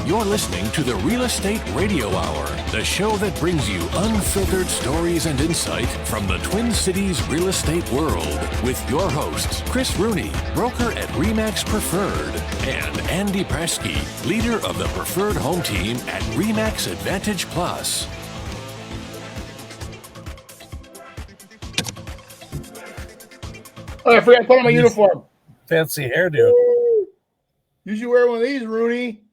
You're listening to the Real Estate Radio Hour, the show that brings you unfiltered stories and insight from the Twin Cities real estate world with your hosts, Chris Rooney, broker at RE/MAX Preferred, and Andy Prasky, leader of the Preferred Home Team at RE/MAX Advantage Plus. Oh, I forgot to put on my uniform. Fancy hairdo. You should wear one of these, Rooney.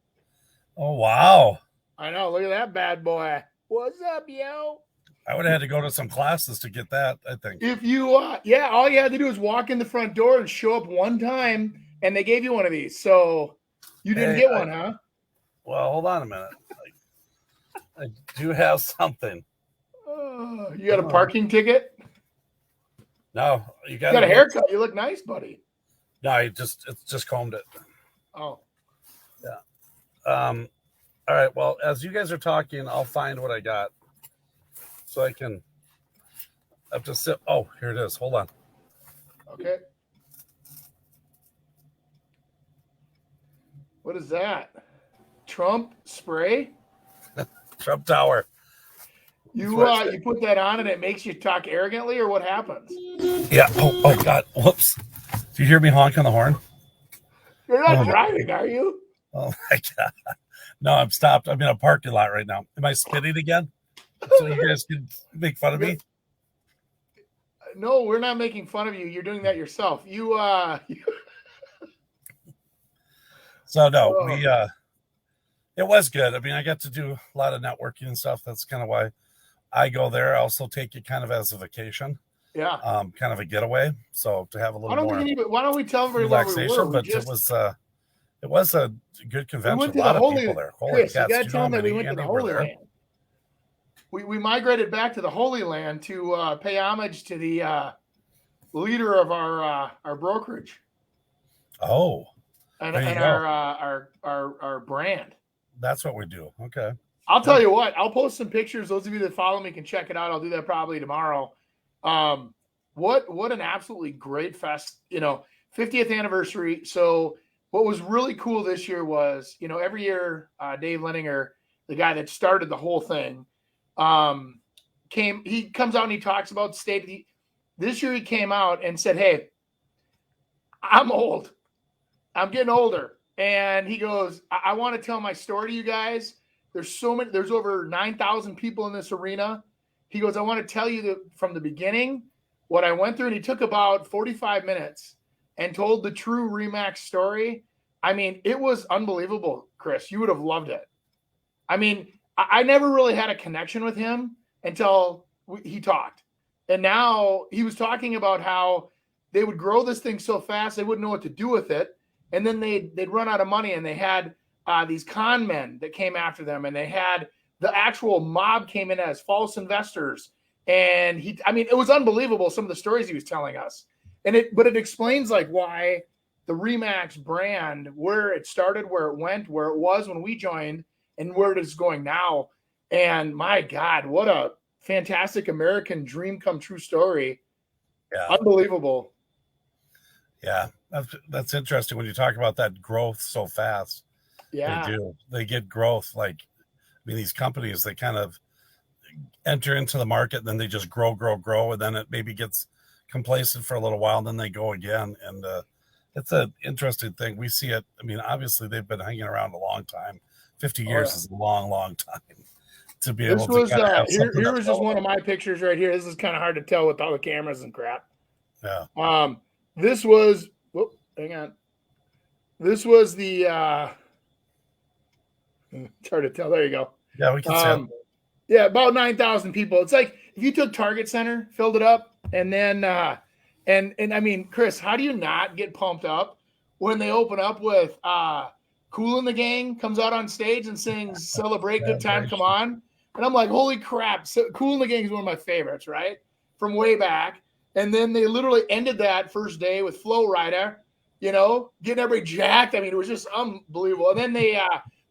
Oh, wow. I know. Look at that bad boy. What's up, yo? I would have had to go to some classes to get that, I think. If you, all you had to do is walk in the front door and show up one time, and they gave you one of these. So you didn't get one, huh? Well, hold on a minute. I do have something. You got a parking ticket? No, you got a haircut. You look nice, buddy. No, it's just combed it. Oh. Yeah. All right. Well, as you guys are talking, I'll find what I got so I can have to sit. Oh, here it is. Hold on. Okay. What is that? Trump spray? Trump Tower. You put that on and it makes you talk arrogantly, or what happens? Yeah. Oh God. Whoops. Do you hear me honk on the horn? You're not driving, are you? Oh my God. No, I'm stopped. I'm in a parking lot right now. Am I spitting again? So you guys can make fun of me? No, we're not making fun of you. You're doing that yourself. So no, it was good. I mean, I got to do a lot of networking and stuff. That's kind of why I go there. I also take it kind of as a vacation. Yeah. Kind of a getaway. So to have a little more why don't we tell everybody relaxation? where we were? But it was a good convention. We went to a lot the of people there. Holy Chris, cats, you got to tell them that we went to the Holy there? Land. We migrated back to the Holy Land to pay homage to the leader of our brokerage. Oh. And our brand. That's what we do. Okay. I'll tell you what. I'll post some pictures. Those of you that follow me can check it out. I'll do that probably tomorrow. What an absolutely great fest. 50th anniversary. So what was really cool this year was, every year Dave Leninger, the guy that started the whole thing, he comes out and he talks about state. This year he came out and said, "Hey, I'm old. I'm getting older." And he goes, I want to tell my story to you guys. There's over 9,000 people in this arena. He goes, I want to tell you from the beginning what I went through. And he took about 45 minutes and told the true RE/MAX story. I mean, it was unbelievable, Chris. You would have loved it. I mean, I never really had a connection with him until he talked. And now he was talking about how they would grow this thing so fast they wouldn't know what to do with it. And then they'd run out of money, and they had these con men that came after them, and they had the actual mob came in as false investors. And it was unbelievable, some of the stories he was telling us. But it explains like why the RE/MAX brand, where it started, where it went, where it was when we joined, and where it is going now. And my God, what a fantastic American dream come true story. Yeah. Unbelievable. Yeah. That's interesting when you talk about that growth so fast. Yeah. They do. They get growth. These companies, they kind of enter into the market and then they just grow. And then it maybe gets complacent for a little while and then they go again. And it's an interesting thing. We see it. I mean, obviously they've been hanging around a long time. 50 years is a long, long time to be able to kind of have something. Here was just one of my pictures right here. This is kind of hard to tell with all the cameras and crap. Yeah. This was, hang on. This was the, it's hard to tell. There you go. Yeah, we can see it. Yeah, about 9,000 people. It's like if you took Target Center, filled it up, and then, and I mean, Chris, how do you not get pumped up when they open up with Kool and the Gang comes out on stage and sings "Celebrate Good Time, Come On"? And I'm like, holy crap. So Kool and the Gang is one of my favorites, right? From way back. And then they literally ended that first day with Flow Rider, getting everybody jacked. I mean, it was just unbelievable. And then they,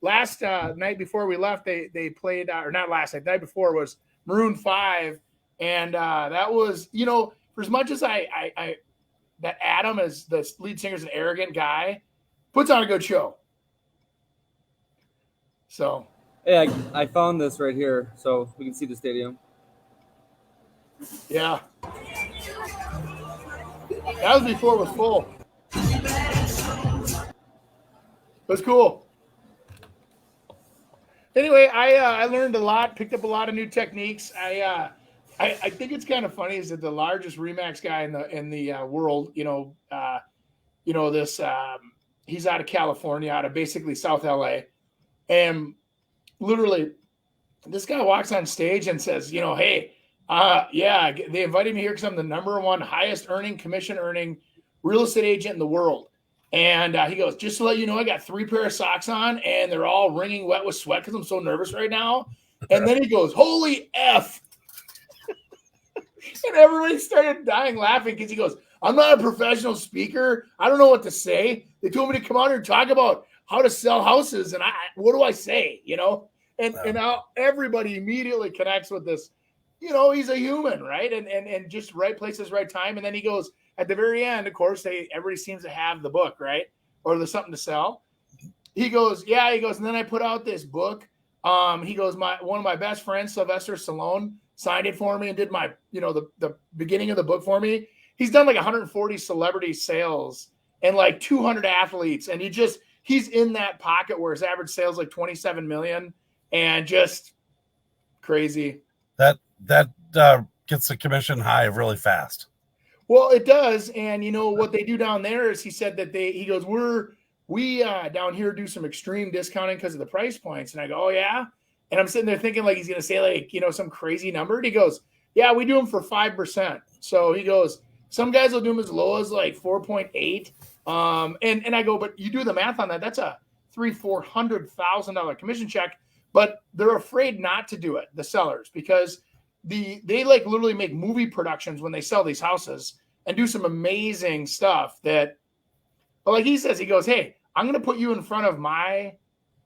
last night before we left, they played, or not last night, the night before was Maroon 5. And that was, for as much as I that Adam, as the lead singer, is an arrogant guy, puts on a good show. So, Hey, I found this right here, so we can see the stadium. yeah. That was before it was full. It was cool. Anyway, I learned a lot, picked up a lot of new techniques. I think it's kind of funny is that the largest Remax guy in the world, this he's out of California, out of basically South LA, and literally this guy walks on stage and says, hey, they invited me here because I'm the number one highest commission earning real estate agent in the world. And he goes, just to let you know, I got 3 pair of socks on and they're all wringing wet with sweat because I'm so nervous right now. And then he goes, holy F. And everybody started dying laughing because he goes, I'm not a professional speaker. I don't know what to say. They told me to come out here and talk about how to sell houses. And what do I say? And now everybody immediately connects with this. He's a human, right? And just right places, right time. And then he goes, at the very end, of course, everybody seems to have the book, right? Or there's something to sell. He goes, and then I put out this book. He goes, one of my best friends, Sylvester Stallone, signed it for me and did my, the beginning of the book for me. He's done like 140 celebrity sales and like 200 athletes. And he's in that pocket where his average sales like 27 million and just crazy. That gets the commission high really fast. Well, it does. And what they do down there is he said that he goes, we down here do some extreme discounting because of the price points. And I go, oh yeah. And I'm sitting there thinking like he's going to say like, some crazy number. And he goes, yeah, we do them for 5%. So he goes, some guys will do them as low as like 4.8. And I go, but you do the math on that. That's a $400,000 commission check, but they're afraid not to do it. The sellers, because they like literally make movie productions when they sell these houses and do some amazing stuff but like he says, he goes, hey, I'm going to put you in front of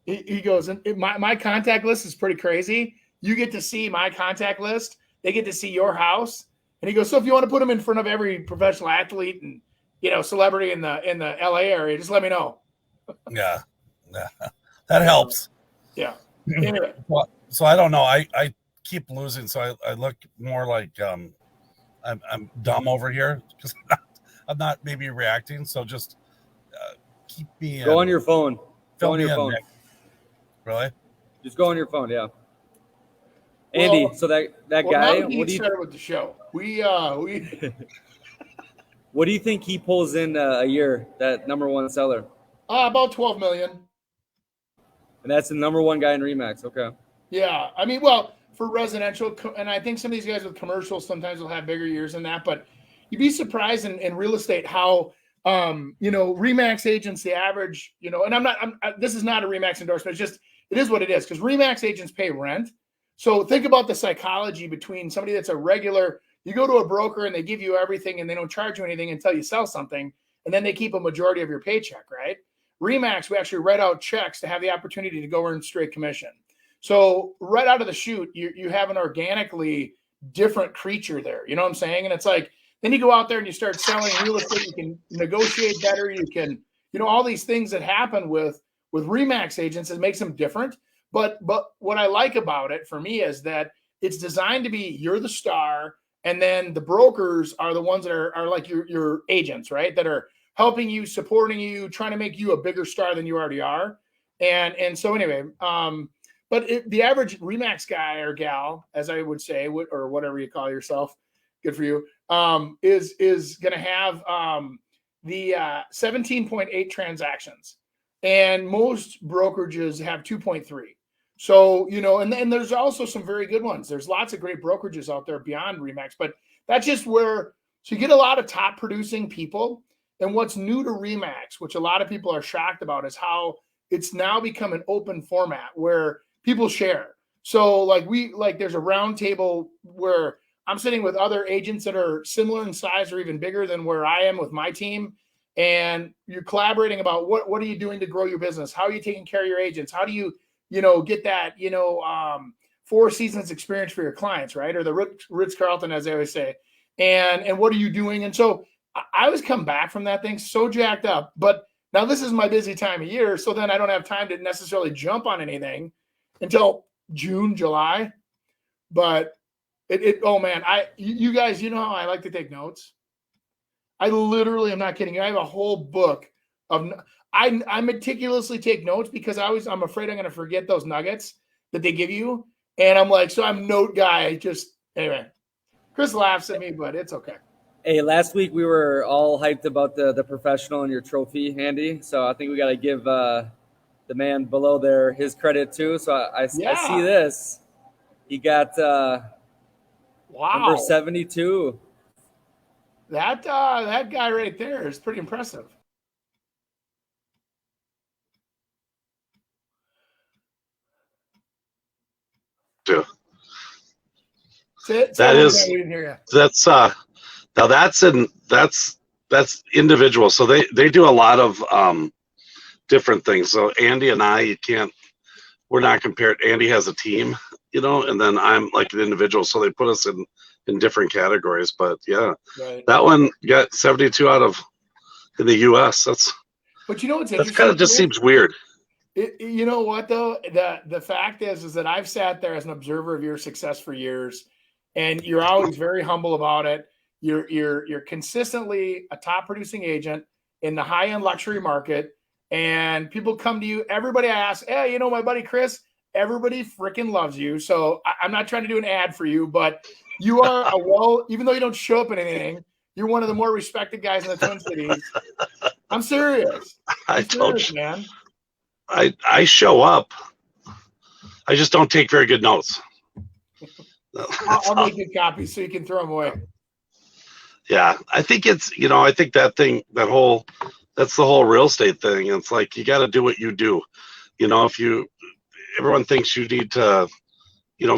he goes, my contact list is pretty crazy. You get to see my contact list. They get to see your house. And he goes, so if you want to put them in front of every professional athlete and, celebrity in the LA area, just let me know. Yeah. That helps. Yeah. Anyway. So I don't know. I keep losing. So I look more like I'm dumb over here because I'm not maybe reacting. So just keep me. Go on your phone. Go on your phone. Nick. Really? Just go on your phone. Yeah. Andy, so that guy. What do you start with the show? We What do you think he pulls in a year? That number one seller. About 12 million. And that's the number one guy in Remax. Okay. Yeah, I mean, well, for residential, and I think some of these guys with commercials sometimes will have bigger years than that. But you'd be surprised in real estate how Remax agents, the average, and this is not a Remax endorsement. It is what it is because Remax agents pay rent. So think about the psychology between somebody that's a regular. You go to a broker and they give you everything and they don't charge you anything until you sell something, and then they keep a majority of your paycheck, right? Remax, we actually write out checks to have the opportunity to go earn straight commission. So right out of the chute, you have an organically different creature there. You know what I'm saying? And it's like, then you go out there and you start selling real estate. You can negotiate better. You can, all these things that happen with Remax agents, it makes them different. But what I like about it for me is that it's designed to be, you're the star. And then the brokers are the ones that are like your agents, right? That are helping you, supporting you, trying to make you a bigger star than you already are. And so anyway, but the average Remax guy or gal, as I would say, or whatever you call yourself, good for you, is going to have the 17.8 transactions. And most brokerages have 2.3. So, and there's also some very good ones. There's lots of great brokerages out there beyond Remax, but that's just so you get a lot of top producing people. And what's new to Remax, which a lot of people are shocked about, is how it's now become an open format where people share. So there's a round table where I'm sitting with other agents that are similar in size or even bigger than where I am with my team. And you're collaborating about what are you doing to grow your business? How are you taking care of your agents? How do you, get that, 4 seasons experience for your clients, right? Or the Ritz-Carlton, as they always say. And what are you doing? And so I always come back from that thing so jacked up, but Now, this is my busy time of year, so then I don't have time to necessarily jump on anything until June, July. But oh man, you guys, you know how I like to take notes. I literally, I'm not kidding you. I have a whole book of. I meticulously take notes because I'm afraid I'm going to forget those nuggets that they give you, and I'm like, so I'm note guy. Just anyway, Chris laughs at me, but it's okay. Hey, last week we were all hyped about the professional and your trophy, Andy. So I think we got to give the man below there his credit too. So I see this. He got number 72. That guy right there is pretty impressive. Too. That's individual. So they do a lot of different things. So Andy and I, we're not compared. Andy has a team, and then I'm like an individual. So they put us in different categories. But yeah, That one got 72 in the U.S. But you know what's interesting? That kind of just seems weird. You know what though? The fact is that I've sat there as an observer of your success for years, and you're always very humble about it. You're consistently a top producing agent in the high end luxury market, and people come to you. Everybody asks, hey, my buddy Chris. Everybody freaking loves you. So I'm not trying to do an ad for you, but you are even though you don't show up in anything, you're one of the more respected guys in the Twin Cities. I'm serious. I told you, man. I show up. I just don't take very good notes. I'll make you copies so you can throw them away. Yeah, I think it's, I think that's the whole real estate thing. It's like, you got to do what you do. Everyone thinks you need to,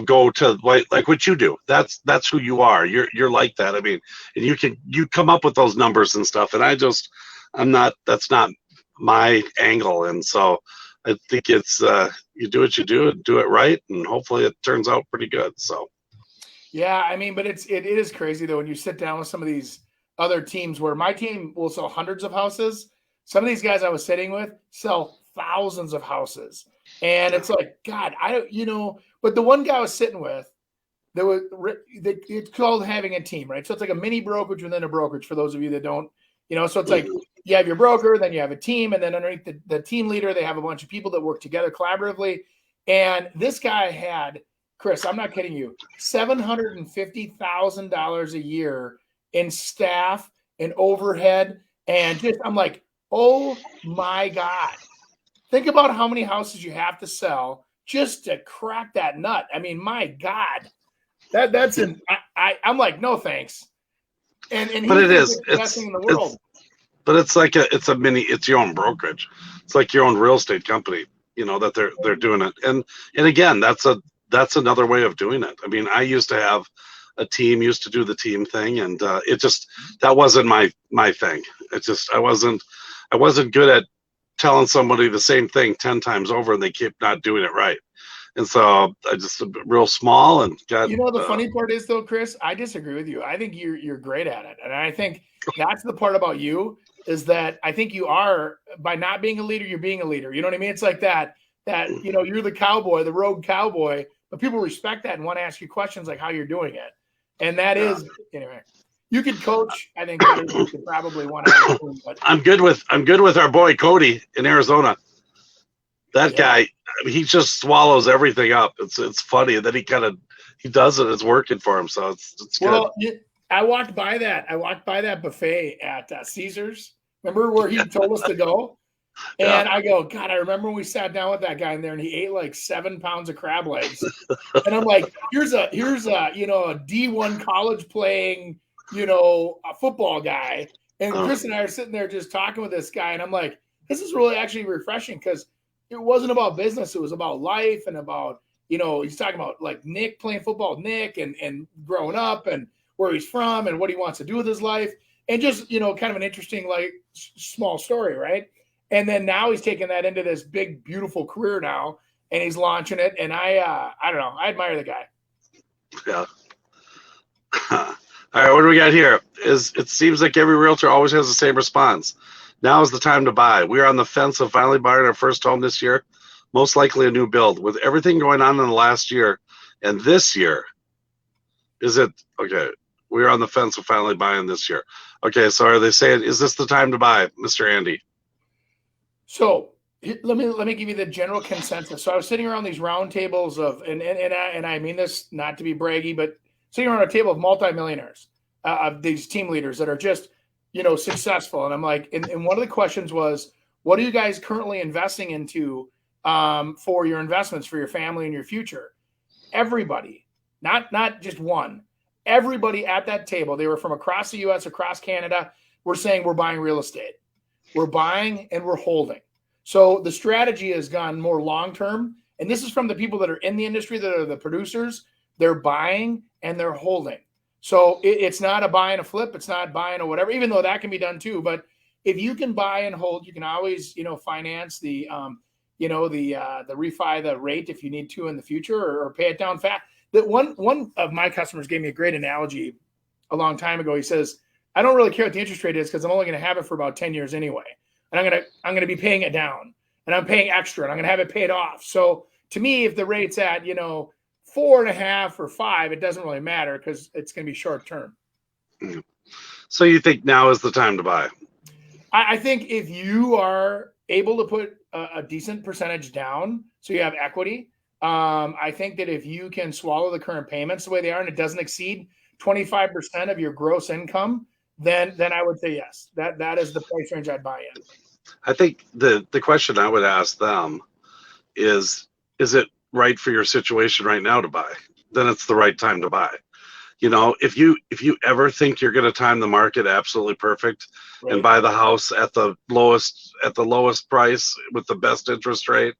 go to like what you do. That's who you are. You're like that. I mean, and you come up with those numbers and stuff. And that's not my angle. And so I think it's, you do what you do and do it right. And hopefully it turns out pretty good. So. Yeah, I mean, but it is crazy though when you sit down with some of these other teams where my team will sell hundreds of houses. Some of these guys I was sitting with sell thousands of houses, and it's like, God, But the one guy I was sitting with, it's called having a team, right? So it's like a mini brokerage within a brokerage. For those of you that don't, so it's like you have your broker, then you have a team, and then underneath the team leader, they have a bunch of people that work together collaboratively. And this guy had. Chris, I'm not kidding you, $750,000 a year in staff and overhead. And I'm like, oh my God. Think about how many houses you have to sell just to crack that nut. I mean, my God. I'm like, no, thanks. And but it is. The best thing in the world. But it's like it's your own brokerage. It's like your own real estate company, that they're doing it. And again, that's another way of doing it. I mean, I used to have a team, used to do the team thing, and that wasn't my thing. It's just I wasn't good at telling somebody the same thing 10 times over, and they keep not doing it right. And so I just real small and got. The funny part is though, Chris, I disagree with you. I think you're great at it, and I think that's the part about you is that I think you are, by not being a leader, you're being a leader. You know what I mean? It's like that you're the cowboy, the rogue cowboy. But people respect that and want to ask you questions like how you're doing it. And that is, anyway, you could coach. I think you could probably want to. But I'm good with our boy Cody in Arizona. That guy, he just swallows everything up. It's funny that he does it. It's working for him. So it's good. Well, I walked by that buffet at Caesars. Remember where he told us to go? And I go, God, I remember when we sat down with that guy in there and he ate like 7 pounds of crab legs. And I'm like, here's a a D1 college playing, a football guy. And Chris and I are sitting there just talking with this guy. And I'm like, this is really actually refreshing because it wasn't about business. It was about life and about, he's talking about like Nick playing football with Nick and growing up and where he's from and what he wants to do with his life. And just, kind of an interesting, like small story, right? And then now he's taking that into this big, beautiful career now, and he's launching it. And I don't know. I admire the guy. Yeah. All right, what do we got here? It seems like every realtor always has the same response. Now is the time to buy. We're on the fence of finally buying our first home this year, most likely a new build. With everything going on in the last year and this year, is it okay? We're on the fence of finally buying this year. Okay, so are they saying, is this the time to buy, Mr. Andy? So let me give you the general consensus. So I was sitting around these round tables of, and I mean this not to be braggy, but sitting around a table of multimillionaires, of these team leaders that are just, successful. And I'm like, and one of the questions was, what are you guys currently investing into for your investments, for your family and your future? Everybody, not just one, everybody at that table, they were from across the U.S., across Canada, were saying we're buying real estate. We're buying and we're holding. So the strategy has gone more long-term. And this is from the people that are in the industry, that are the producers. They're buying and they're holding. So it's not a buy and a flip. It's not buying or whatever, even though that can be done too. But if you can buy and hold, you can always, finance the refi, the rate if you need to in the future, or pay it down fast. That one of my customers gave me a great analogy a long time ago. He says, I don't really care what the interest rate is because I'm only going to have it for about 10 years anyway. And I'm going to be paying it down, and I'm paying extra, and I'm going to have it paid off. So to me, if the rate's at, 4.5 or 5, it doesn't really matter because it's going to be short term. So you think now is the time to buy? I think if you are able to put a decent percentage down, so you have equity, I think that if you can swallow the current payments the way they are, and it doesn't exceed 25% of your gross income, then I would say yes. That is the price range I'd buy in. I think the question I would ask them is it right for your situation right now to buy? Then it's the right time to buy. If you ever think you're going to time the market absolutely perfect, right, and buy the house at the lowest price with the best interest rate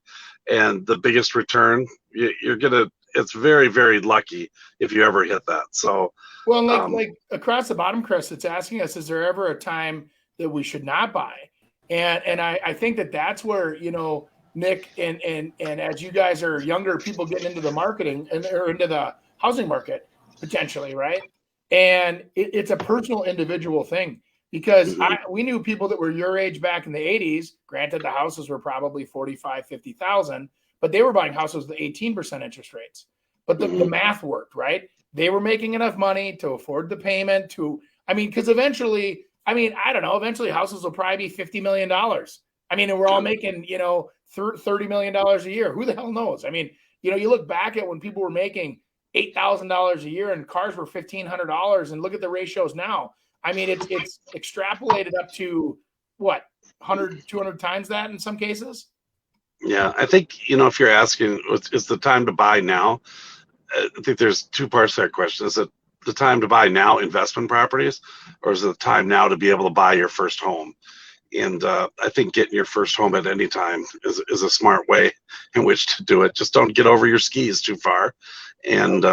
and the biggest return, it's very, very lucky if you ever hit that. So, well, like across the bottom, Chris, it's asking us, is there ever a time that we should not buy? And I think that's where, Nick, and as you guys are younger people getting into the marketing or into the housing market potentially, right? And it's a personal individual thing, because we knew people that were your age back in the 80s. Granted, the houses were probably 45, 50,000, but they were buying houses with 18% interest rates. But the math worked, right? They were making enough money to afford the payment because eventually, I don't know, eventually houses will probably be $50 million. And we're all making, $30 million a year. Who the hell knows? You look back at when people were making $8,000 a year and cars were $1,500, and look at the ratios now. It's extrapolated up to what, 100, 200 times that in some cases. Yeah, I think, if you're asking, is the time to buy now? I think there's two parts to that question. Is it the time to buy now investment properties, or is it the time now to be able to buy your first home? And I think getting your first home at any time is a smart way in which to do it. Just don't get over your skis too far. And,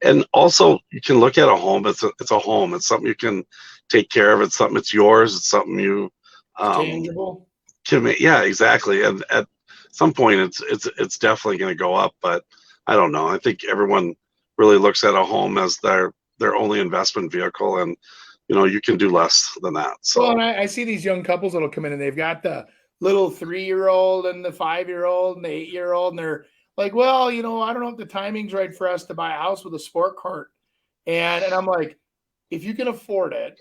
and also you can look at a home. It's a home. It's something you can take care of. It's something that's yours. It's something you tangible. Yeah, exactly. And at some point it's definitely going to go up, but I don't know. I think everyone really looks at a home as their only investment vehicle, and you can do less than that. So, well, and I see these young couples that'll come in and they've got the little 3-year-old and the 5-year-old and the 8-year-old, and they're like, well, I don't know if the timing's right for us to buy a house with a sport cart. And I'm like, if you can afford it,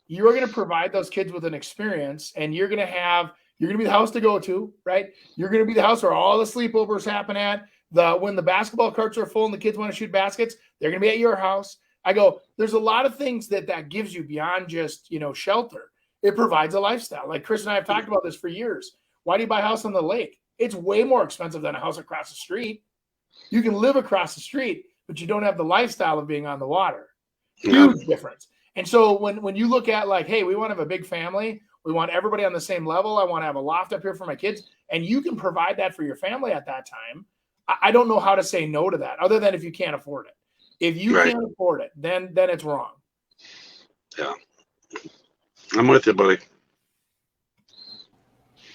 you're going to provide those kids with an experience, and you're going to be the house to go to, right? You're going to be the house where all the sleepovers happen at. When the basketball carts are full and the kids want to shoot baskets, they're going to be at your house. I go, there's a lot of things that gives you beyond just, shelter. It provides a lifestyle. Like Chris and I have talked about this for years. Why do you buy a house on the lake? It's way more expensive than a house across the street. You can live across the street, but you don't have the lifestyle of being on the water. Huge difference. And so when you look at like, hey, we want to have a big family. We want everybody on the same level. I want to have a loft up here for my kids. And you can provide that for your family at that time. I don't know how to say no to that, other than if you can't afford it. If you can't afford it, then it's wrong. Yeah. I'm with you, buddy.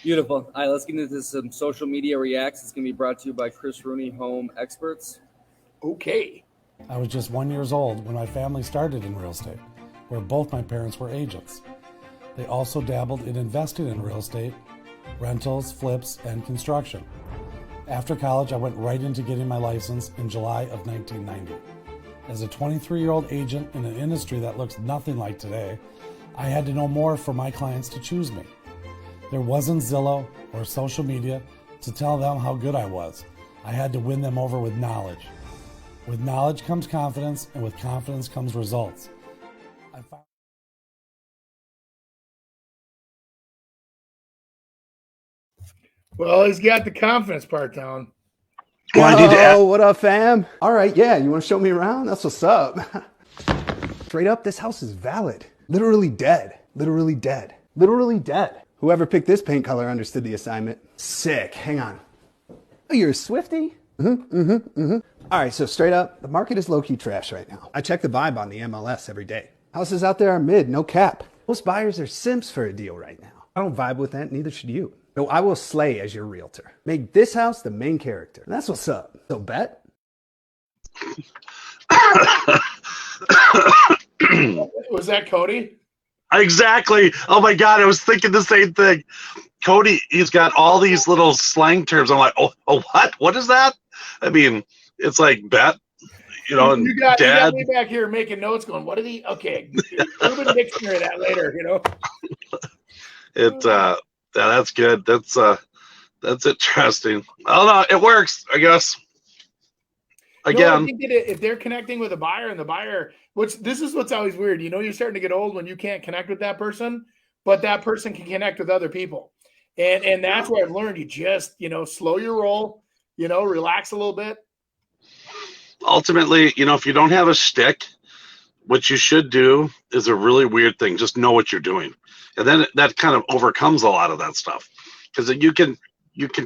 Beautiful. All right, let's get into some social media reacts. It's going to be brought to you by Chris Rooney Home Experts. Okay. I was just 1 year old when my family started in real estate, where both my parents were agents. They also dabbled in investing in real estate, rentals, flips, and construction. After college, I went right into getting my license in July of 1990. As a 23-year-old agent in an industry that looks nothing like today, I had to know more for my clients to choose me. There wasn't Zillow or social media to tell them how good I was. I had to win them over with knowledge. With knowledge comes confidence, and with confidence comes results. Well, he's got the confidence part down. Well, I need to add. What up, fam? All right, yeah, you want to show me around? That's what's up. Straight up, this house is valid. Literally dead. Literally dead. Literally dead. Whoever picked this paint color understood the assignment. Sick. Hang on. Oh, you're a Swiftie? All right, so straight up, the market is low-key trash right now. I check the vibe on the MLS every day. Houses out there are mid, no cap. Most buyers are simps for a deal right now. I don't vibe with that, neither should you. No, I will slay as your realtor. Make this house the main character. And that's what's up. So bet? Was that Cody? Exactly. Oh my God, I was thinking the same thing. Cody, he's got all these little slang terms. I'm like, oh, what? What is that? I mean, it's like bet, and you got dad. me back here making notes going, what did he? Okay, Urban Dictionary that later, Yeah, that's good. That's interesting. I don't know. It works, I guess. Again, I think that if they're connecting with a buyer and the buyer, this is what's always weird. You're starting to get old when you can't connect with that person, but that person can connect with other people. And that's where I've learned you just, slow your roll, relax a little bit. Ultimately, if you don't have a shtick, what you should do is a really weird thing. Just know what you're doing. And then that kind of overcomes a lot of that stuff. Because you can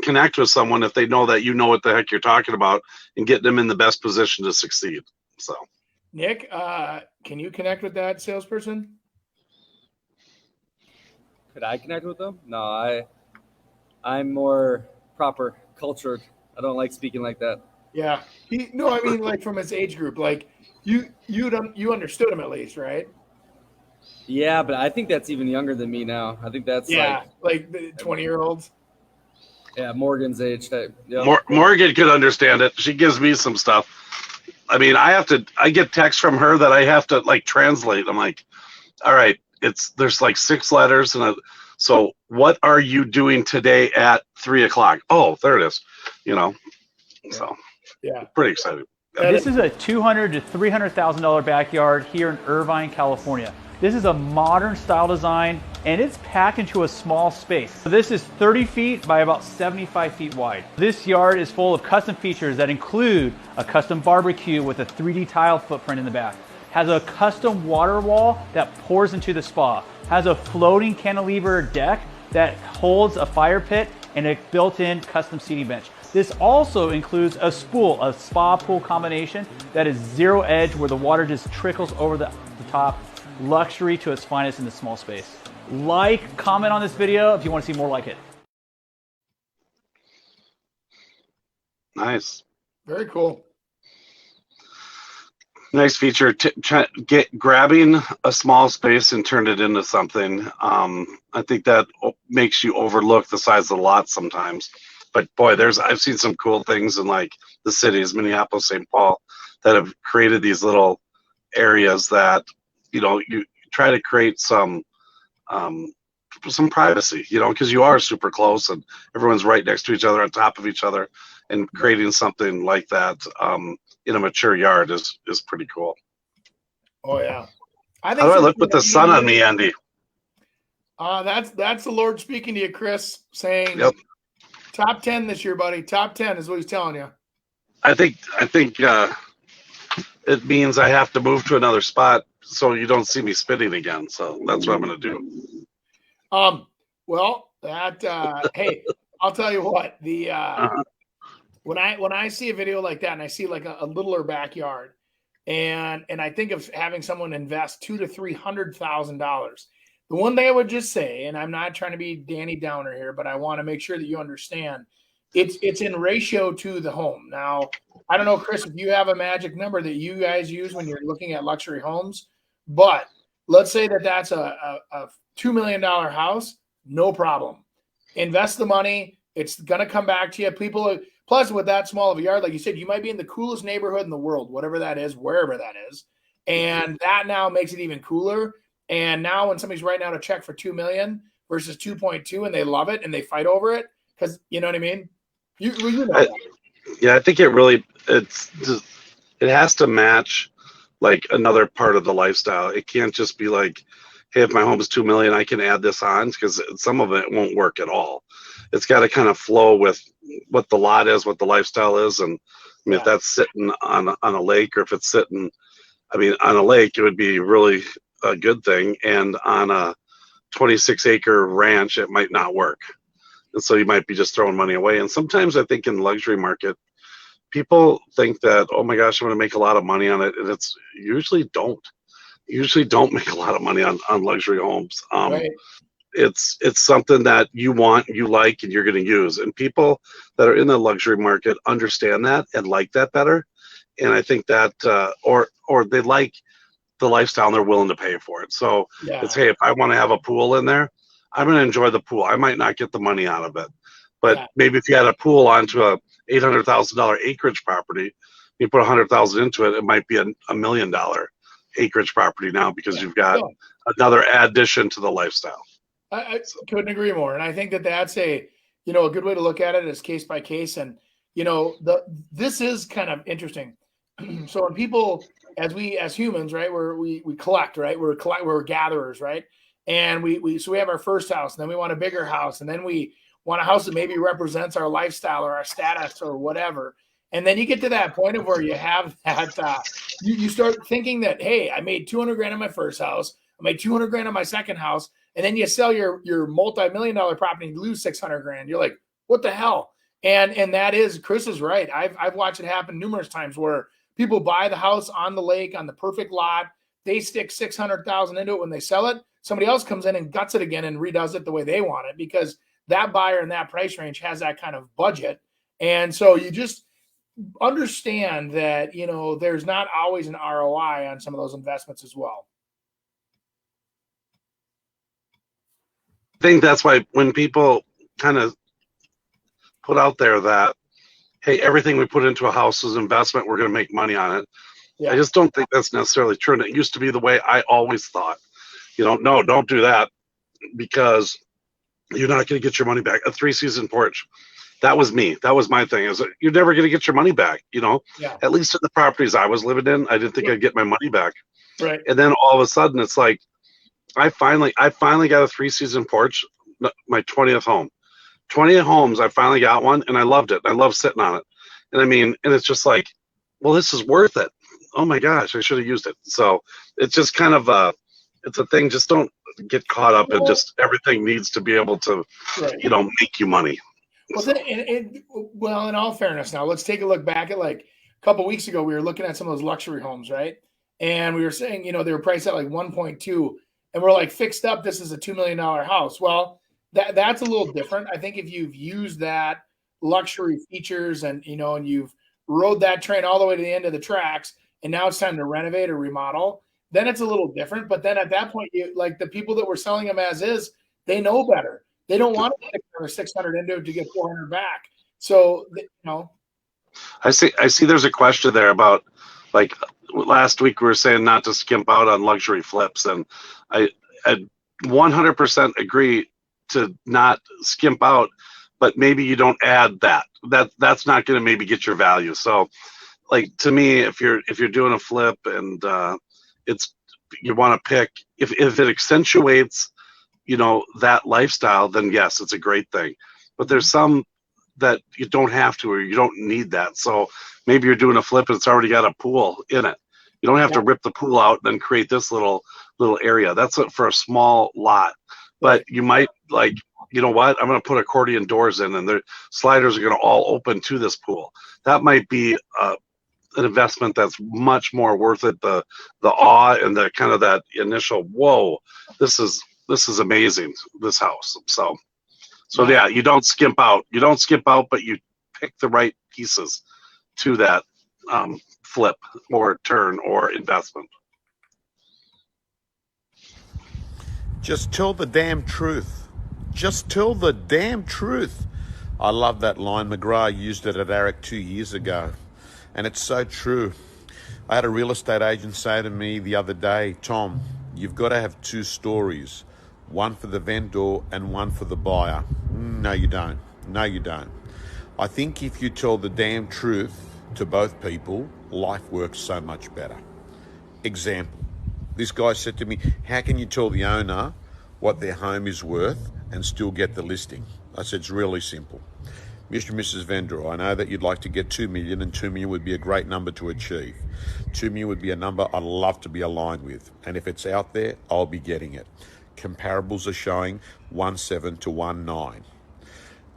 connect with someone if they know that you know what the heck you're talking about and get them in the best position to succeed. So, Nick, can you connect with that salesperson? Could I connect with them? No, I'm more proper cultured. I don't like speaking like that. Yeah. I mean, like from his age group, like you understood him at least, right? Yeah, but I think that's even younger than me now. I think that's like the 20-year-olds. Yeah, Morgan's age type. Yeah. Morgan could understand it. She gives me some stuff. I mean, I get texts from her that I have to like translate. I'm like, all right, there's like 6 letters so what are you doing today at 3:00? Oh, there it is. So yeah, pretty excited. This is a $200,000 to $300,000 backyard here in Irvine, California. This is a modern style design, and it's packed into a small space. So this is 30 feet by about 75 feet wide. This yard is full of custom features that include a custom barbecue with a 3D tile footprint in the back, has a custom water wall that pours into the spa, has a floating cantilever deck that holds a fire pit, and a built-in custom seating bench. This also includes a spool, a spa pool combination that is zero edge where the water just trickles over the top. Luxury to its finest in this small space. Like, comment on this video if you want to see more like it. Nice. Very cool. Nice feature. Grabbing a small space and turn it into something. I think that makes you overlook the size of the lot sometimes. But boy, I've seen some cool things in like the cities, Minneapolis, St. Paul, that have created these little areas that you try to create some privacy, because you are super close and everyone's right next to each other, on top of each other, and creating something like that in a mature yard is pretty cool. Oh yeah. How do I look with the sun on me, Andy? That's the Lord speaking to you, Chris, saying yep. Top 10 this year, buddy. Top 10 is what he's telling you. I think it means I have to move to another spot so you don't see me spitting again. So that's what I'm going to do. Well, hey, I'll tell you what, when I see a video like that and I see like a littler backyard and I think of having someone invest $200,000 to $300,000, the one thing I would just say, and I'm not trying to be Danny Downer here, but I want to make sure that you understand it's in ratio to the home. Now, I don't know, Chris, if you have a magic number that you guys use when you're looking at luxury homes, but let's say that that's a $2 million house, no problem. Invest the money. It's going to come back to you. People, plus with that small of a yard, like you said, you might be in the coolest neighborhood in the world, whatever that is, wherever that is. And that now makes it even cooler. And now when somebody's writing out a check for $2 million versus 2.2 and they love it and they fight over it, because you know what I mean? You know that. Yeah, I think it has to match like another part of the lifestyle. It can't just be like, hey, if my home is 2 million, I can add this on, because some of it won't work at all. It's got to kind of flow with what the lot is, what the lifestyle is. And I mean, if that's sitting on a lake, or if it's sitting, on a lake, it would be really a good thing. And on a 26-acre ranch, it might not work. And so you might be just throwing money away. And sometimes I think in the luxury market, people think that, oh my gosh, I'm going to make a lot of money on it. And it's usually don't make a lot of money on luxury homes. Right. It's something that you want, you like, and you're going to use. And people that are in the luxury market understand that and like that better. And I think that, or they like the lifestyle and they're willing to pay for it. So it's, hey, if I want to have a pool in there, I'm going to enjoy the pool. I might not get the money out of it, but maybe if you had a pool onto a $800,000 acreage property, you put $100,000 into it, it might be a $1 million acreage property now, because you've got another addition to the lifestyle. I couldn't agree more. And I think that that's a good way to look at it is case by case. And, this is kind of interesting. So when people, as humans, right, we collect, right? We're gatherers, right? And we have our first house, and then we want a bigger house. And then we want a house that maybe represents our lifestyle or our status or whatever. And then you get to that point of where you have that, you start thinking that, hey, I made 200 grand on my first house. I made 200 grand on my second house. And then you sell your multi-million-dollar property and you lose 600 grand. You're like, what the hell? And that is, Chris is right. I've watched it happen numerous times where people buy the house on the lake, on the perfect lot. They stick 600,000 into it. When they sell it, somebody else comes in and guts it again and redoes it the way they want it, because that buyer in that price range has that kind of budget. And so you just understand that, there's not always an ROI on some of those investments as well. I think that's why when people kind of put out there that, hey, everything we put into a house is investment, we're going to make money on it. I just don't think that's necessarily true. And it used to be the way I always thought. No, don't do that, because you're not going to get your money back. A 3-season porch. That was me. That was my thing. Is you're never going to get your money back. At least in the properties I was living in, I didn't think I'd get my money back. Right. And then all of a sudden, it's like, I finally got a 3-season porch, my 20th home. 20 homes, I finally got one, and I loved it. I love sitting on it. And it's just like, well, this is worth it. Oh my gosh, I should have used it. So it's just kind of it's a thing. Just don't get caught up in just everything needs to be able to, make you money. Well, in all fairness, now let's take a look back at like a couple of weeks ago. We were looking at some of those luxury homes, right? And we were saying, they were priced at like 1.2, and we're like, fixed up, this is a $2 million house. Well, that's a little different. I think if you've used that luxury features and you've rode that train all the way to the end of the tracks, and now it's time to renovate or remodel, then it's a little different. But then at that point, like the people that were selling them as is, they know better. They don't want to stick 600 into it to get 400 back. So, I see there's a question there about, like, last week we were saying not to skimp out on luxury flips. And I 100% agree to not skimp out, but maybe you don't add that's not going to maybe get your value. So, like, to me, if you're doing a flip and you want to pick, if it accentuates that lifestyle, then yes, it's a great thing. But there's some that you don't have to, or you don't need that. So maybe you're doing a flip and it's already got a pool in it. You don't have to rip the pool out and then create this little area. That's it for a small lot. But you might, like, you know what, I'm going to put accordion doors in, and the sliders are going to all open to this pool. That might be an investment that's much more worth it. The awe and the kind of that initial, whoa, this is amazing, this house. So yeah, you don't skimp out. You don't skimp out, but you pick the right pieces to that flip or turn or investment. Just tell the damn truth. Just tell the damn truth. I love that line. McGrath used it at ARIC 2 years ago, and it's so true. I had a real estate agent say to me the other day, Tom, you've got to have two stories, one for the vendor and one for the buyer. No, you don't. No, you don't. I think if you tell the damn truth to both people, life works so much better. Example, this guy said to me, how can you tell the owner what their home is worth and still get the listing? I said, it's really simple. Mr. and Mrs. Vendor, I know that you'd like to get 2 million, and 2 million would be a great number to achieve. 2 million would be a number I'd love to be aligned with. And if it's out there, I'll be getting it. Comparables are showing 1.7 to 1.9.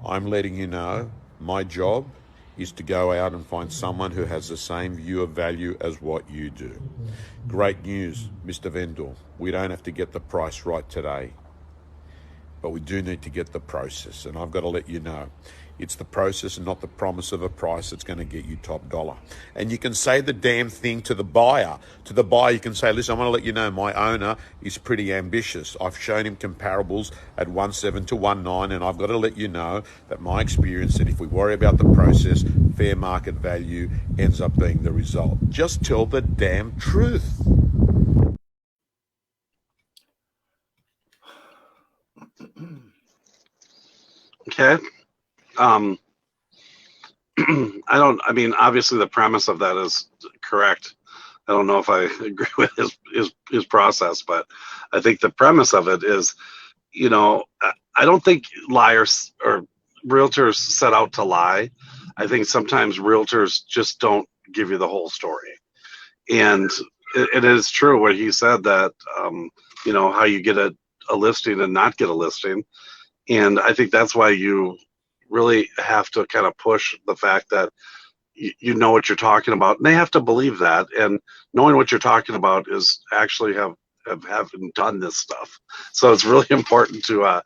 I'm letting you know my job is to go out and find someone who has the same view of value as what you do. Great news, Mr. Vendor. We don't have to get the price right today, but we do need to get the process. And I've got to let you know, it's the process and not the promise of a price that's going to get you top dollar. And you can say the damn thing to the buyer. To the buyer, you can say, listen, I want to let you know my owner is pretty ambitious. I've shown him comparables at 1.7 to 1.9, and I've got to let you know that my experience that if we worry about the process, fair market value ends up being the result. Just tell the damn truth. Okay. I mean, obviously the premise of that is correct. I don't know if I agree with his process, but I think the premise of it is, I don't think liars or realtors set out to lie. I think sometimes realtors just don't give you the whole story. And it is true what he said that, how you get a listing and not get a listing. And I think that's why you really have to kind of push the fact that you know what you're talking about. And they have to believe that. And knowing what you're talking about is actually having done this stuff. So it's really important to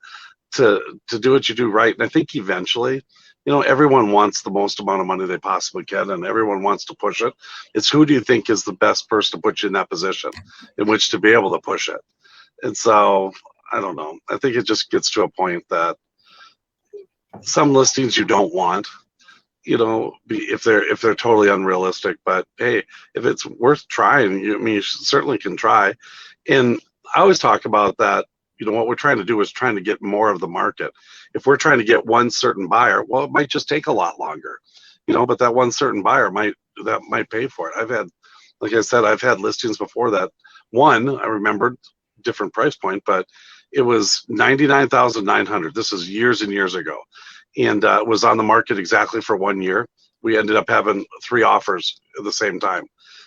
do what you do right. And I think eventually, everyone wants the most amount of money they possibly can, and everyone wants to push it. It's who do you think is the best person to put you in that position in which to be able to push it? And so I don't know. I think it just gets to a point that some listings you don't want, if they're totally unrealistic. But hey, if it's worth trying, you certainly can try. And I always talk about that. What we're trying to do is trying to get more of the market. If we're trying to get one certain buyer, well, it might just take a lot longer, but that one certain buyer might pay for it. Like I said, I've had listings before that one, I remembered, different price point, but it was $99,900. This is years and years ago. And it was on the market exactly for 1 year. We ended up having 3 offers at the same time.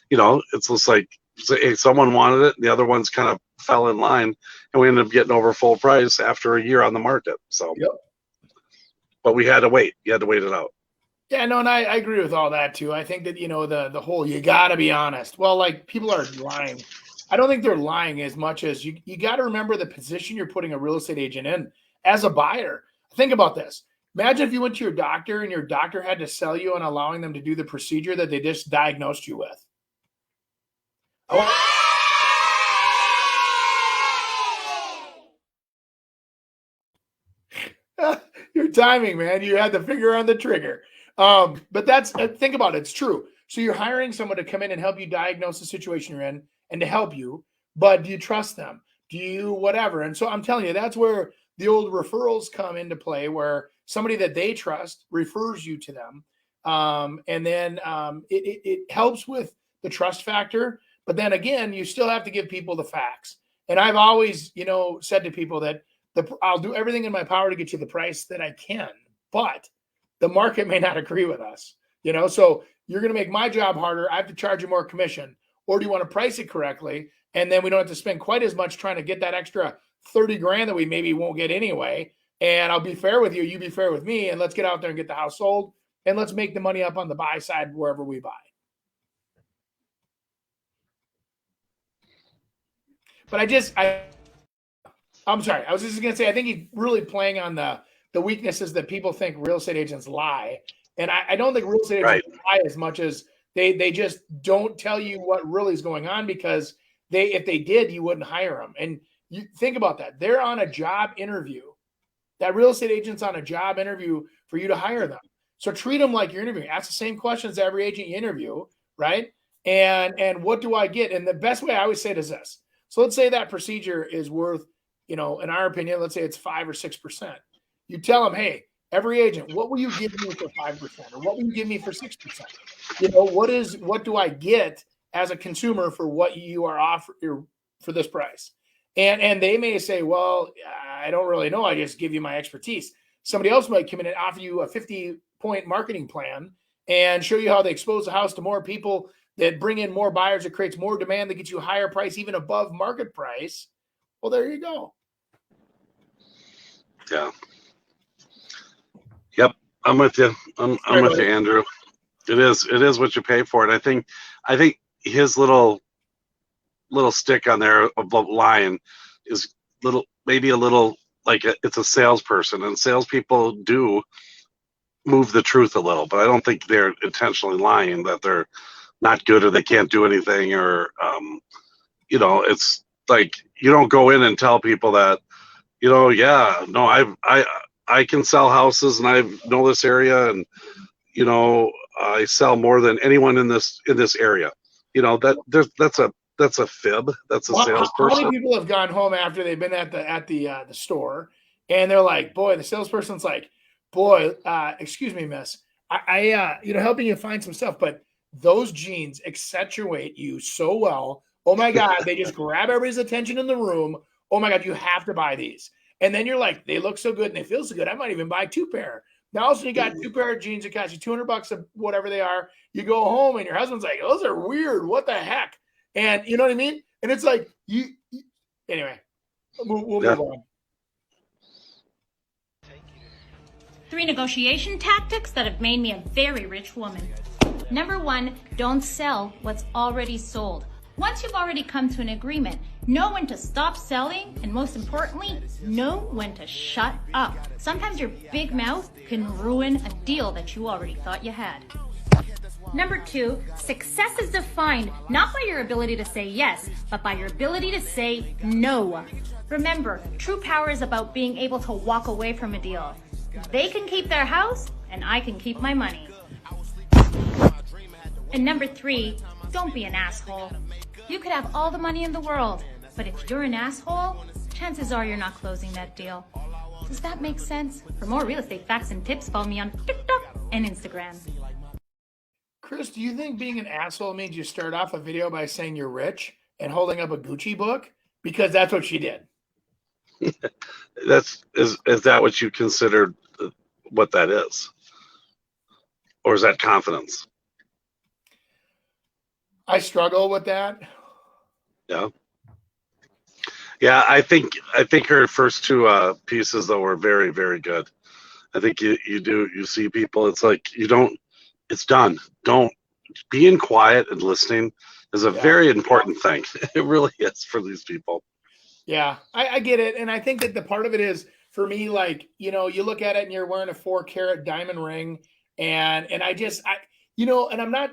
It's just like, hey, someone wanted it, and the other ones kind of fell in line, and we ended up getting over full price after a year on the market. So, yep. But we had to wait. You had to wait it out. Yeah, no, and I agree with all that too. I think that, the whole, you got to be honest. Well, like, people are lying. I don't think they're lying as much as you got to remember the position you're putting a real estate agent in as a buyer. Think about this. Imagine if you went to your doctor and your doctor had to sell you on allowing them to do the procedure that they just diagnosed you with. Your timing, man. You had the finger on the trigger. But that's, think about it. It's true. So you're hiring someone to come in and help you diagnose the situation you're in and to help you. But do you trust them? Do you whatever? And so I'm telling you, that's where the old referrals come into play, where somebody that they trust refers you to them. And then it helps with the trust factor. But then again, you still have to give people the facts. And I've always, said to people that I'll do everything in my power to get you the price that I can, but the market may not agree with us, so you're going to make my job harder. I have to charge you more commission, or do you want to price it correctly? And then we don't have to spend quite as much trying to get that extra 30 grand that we maybe won't get anyway. And I'll be fair with you. You be fair with me. And let's get out there and get the house sold. And let's make the money up on the buy side wherever we buy. But I'm sorry. I was just going to say, I think he's really playing on the weaknesses that people think real estate agents lie. And I don't think real estate agents lie as much as they just don't tell you what really is going on, because if they did, you wouldn't hire them. And You think about that. They're on a job interview. That real estate agent's on a job interview for you to hire them. So treat them like you're interviewing. Ask the same questions to every agent you interview, right? And what do I get? And the best way I always say it is this. So let's say that procedure is worth, in our opinion, let's say it's 5 or 6%. You tell them, hey, every agent, what will you give me for 5%? Or what will you give me for 6%? What do I get as a consumer for what you are offering for this price? And they may say, well, I don't really know. I just give you my expertise. Somebody else might come in and offer you a 50-point marketing plan and show you how they expose the house to more people, that bring in more buyers, that creates more demand, that gets you a higher price, even above market price. Well, there you go. Yeah. Yep. I'm with you. I'm with you, Andrew. It is what you pay for it. I think his little stick on there above line is maybe a little like it's a salesperson, and salespeople do move the truth a little, but I don't think they're intentionally lying that they're not good or they can't do anything, or it's like you don't go in and tell people that I can sell houses and I know this area, and I sell more than anyone in this area. That's a fib. That's a salesperson. How many people have gone home after they've been at the store, and they're like, boy, the salesperson's like, boy, excuse me, miss, I helping you find some stuff, but those jeans accentuate you so well. Oh my God, they just grab everybody's attention in the room. Oh my God, you have to buy these. And then you're like, they look so good and they feel so good, I might even buy 2 pair. Now all of a sudden you got 2 pair of jeans that cost you $200 of whatever they are. You go home and your husband's like, those are weird. What the heck? And you know what I mean? And it's like, anyway, we'll move on. 3 negotiation tactics that have made me a very rich woman. Number 1, don't sell what's already sold. Once you've already come to an agreement, know when to stop selling, and most importantly, know when to shut up. Sometimes your big mouth can ruin a deal that you already thought you had. Number 2, success is defined not by your ability to say yes, but by your ability to say no. Remember, true power is about being able to walk away from a deal. They can keep their house, and I can keep my money. And number 3, don't be an asshole. You could have all the money in the world, but if you're an asshole, chances are you're not closing that deal. Does that make sense? For more real estate facts and tips, follow me on TikTok and Instagram. Chris, do you think being an asshole means you start off a video by saying you're rich and holding up a Gucci book? Because that's what she did. Is that what you considered what that is? Or is that confidence? I struggle with that. Yeah. Yeah, I think her first 2 pieces though were very, very good. I think you see people, it's like it's done. Don't being quiet and listening is a very important thing. It really is for these people. Yeah, I get it. And I think that the part of it is for me, like, you look at it and you're wearing a 4-carat diamond ring and and I'm not,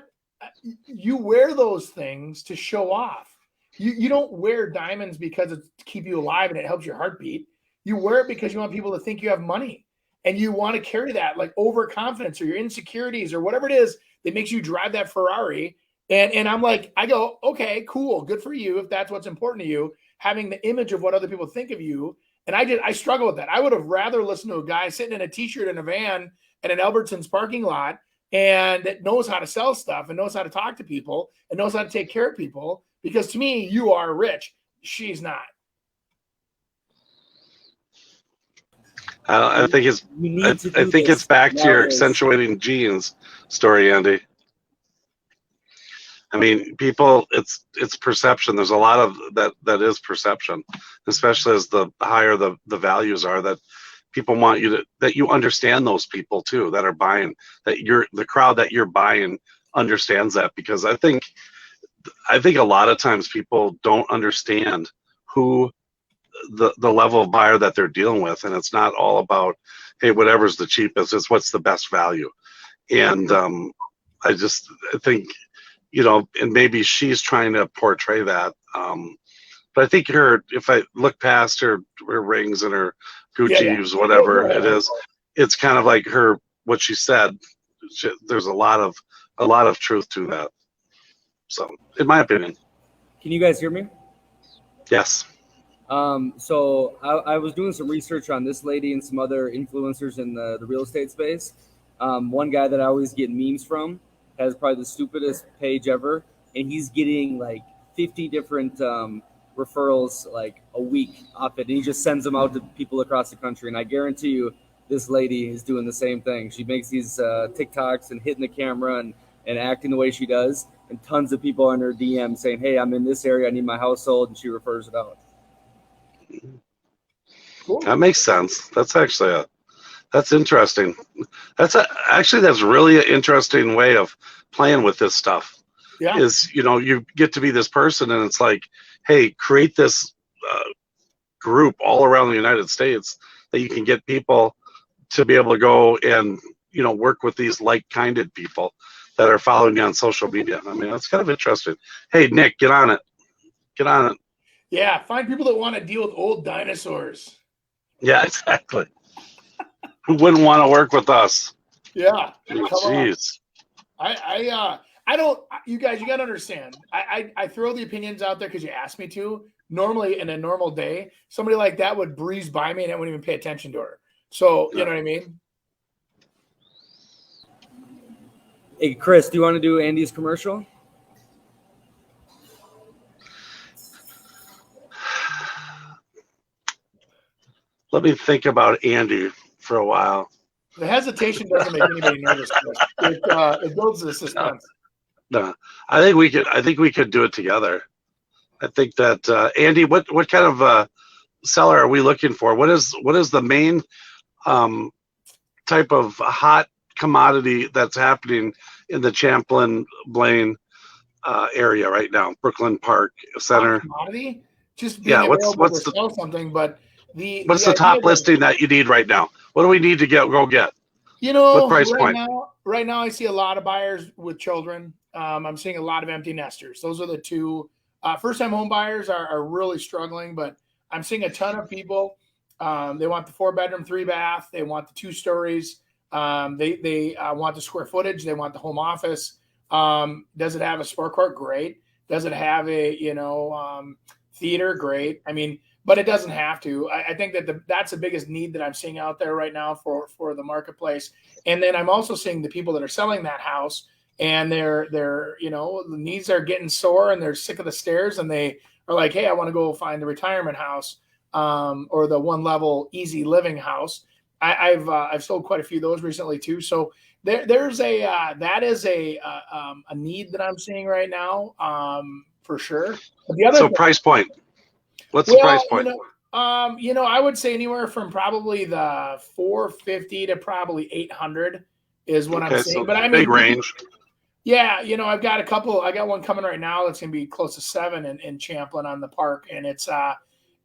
you wear those things to show off. You don't wear diamonds because it's to keep you alive and it helps your heartbeat. You wear it because you want people to think you have money, and you want to carry that like overconfidence or your insecurities or whatever it is that makes you drive that Ferrari. And I'm like, I go, okay, cool. Good for you. If that's what's important to you, having the image of what other people think of you. And I struggle with that. I would have rather listened to a guy sitting in a t-shirt in a van at an Albertsons parking lot and that knows how to sell stuff and knows how to talk to people and knows how to take care of people. Because to me, you are rich. She's not. I think it's back to your accentuating genes story, Andy. I mean, people, it's perception. There's a lot of that is perception, especially as the higher the values are, that people want you that you understand those people too that are buying, that the crowd that you're buying understands that, because I think a lot of times people don't understand who the level of buyer that they're dealing with, and it's not all about, hey, whatever's the cheapest, it's what's the best value. And I think, and maybe she's trying to portray that, But I think if I look past her rings and her Gucci's, whatever it is, it's kind of like what she said. There's a lot of truth to that. So, in my opinion. Can you guys hear me? Yes. So I was doing some research on this lady and some other influencers in the real estate space. One guy that I always get memes from has probably the stupidest page ever, and he's getting like 50 different referrals like a week off it, and he just sends them out to people across the country. And I guarantee you, this lady is doing the same thing. She makes these TikToks and hitting the camera and acting the way she does, and tons of people in her DM saying, "Hey, I'm in this area, I need my house sold," and she refers it out. Cool. That makes sense. That's actually that's interesting. That's really an interesting way of playing with this stuff. Yeah. Is, you get to be this person, and it's like, hey, create this group all around the United States that you can get people to be able to go and, work with these like-minded people that are following you on social media. I mean, that's kind of interesting. Hey, Nick, get on it. Get on it. Yeah, find people that want to deal with old dinosaurs. Yeah, exactly. Who wouldn't want to work with us? Yeah. Jeez. I don't. You guys, you got to understand. I throw the opinions out there because you asked me to. Normally, in a normal day, somebody like that would breeze by me and I wouldn't even pay attention to her. So, you know what I mean? Hey, Chris, do you want to do Andy's commercial? Let me think about Andy for a while. The hesitation doesn't make anybody nervous. It builds the suspense. No, I think we could do it together. I think that Andy, what kind of seller are we looking for? What is the main type of hot commodity that's happening in the Champlain Blaine area right now, Brooklyn Park Center? Hot commodity? Just being available to sell something, but what's the top listing that you need right now? What do we need to go get? What price point? Right now, I see a lot of buyers with children. I'm seeing a lot of empty nesters. Those are the two. First-time home buyers are really struggling, but I'm seeing a ton of people. They want the 4-bedroom, 3-bath. They want the 2 stories. They want the square footage. They want the home office. Does it have a sport court? Great. Does it have a theater? Great. I mean, but it doesn't have to. I think that that's the biggest need that I'm seeing out there right now for the marketplace. And then I'm also seeing the people that are selling that house, and their the knees are getting sore and they're sick of the stairs, and they are like, hey, I want to go find the retirement house or the 1-level easy living house. I've sold quite a few of those recently too. So there's a need that I'm seeing right now for sure. But the other price point. What's the price point? I would say anywhere from probably the 450 to probably 800 is what I'm seeing. So but I mean, big range. Yeah, I've got a couple. I got one coming right now that's going to be close to 7 in Champlain on the park, and it's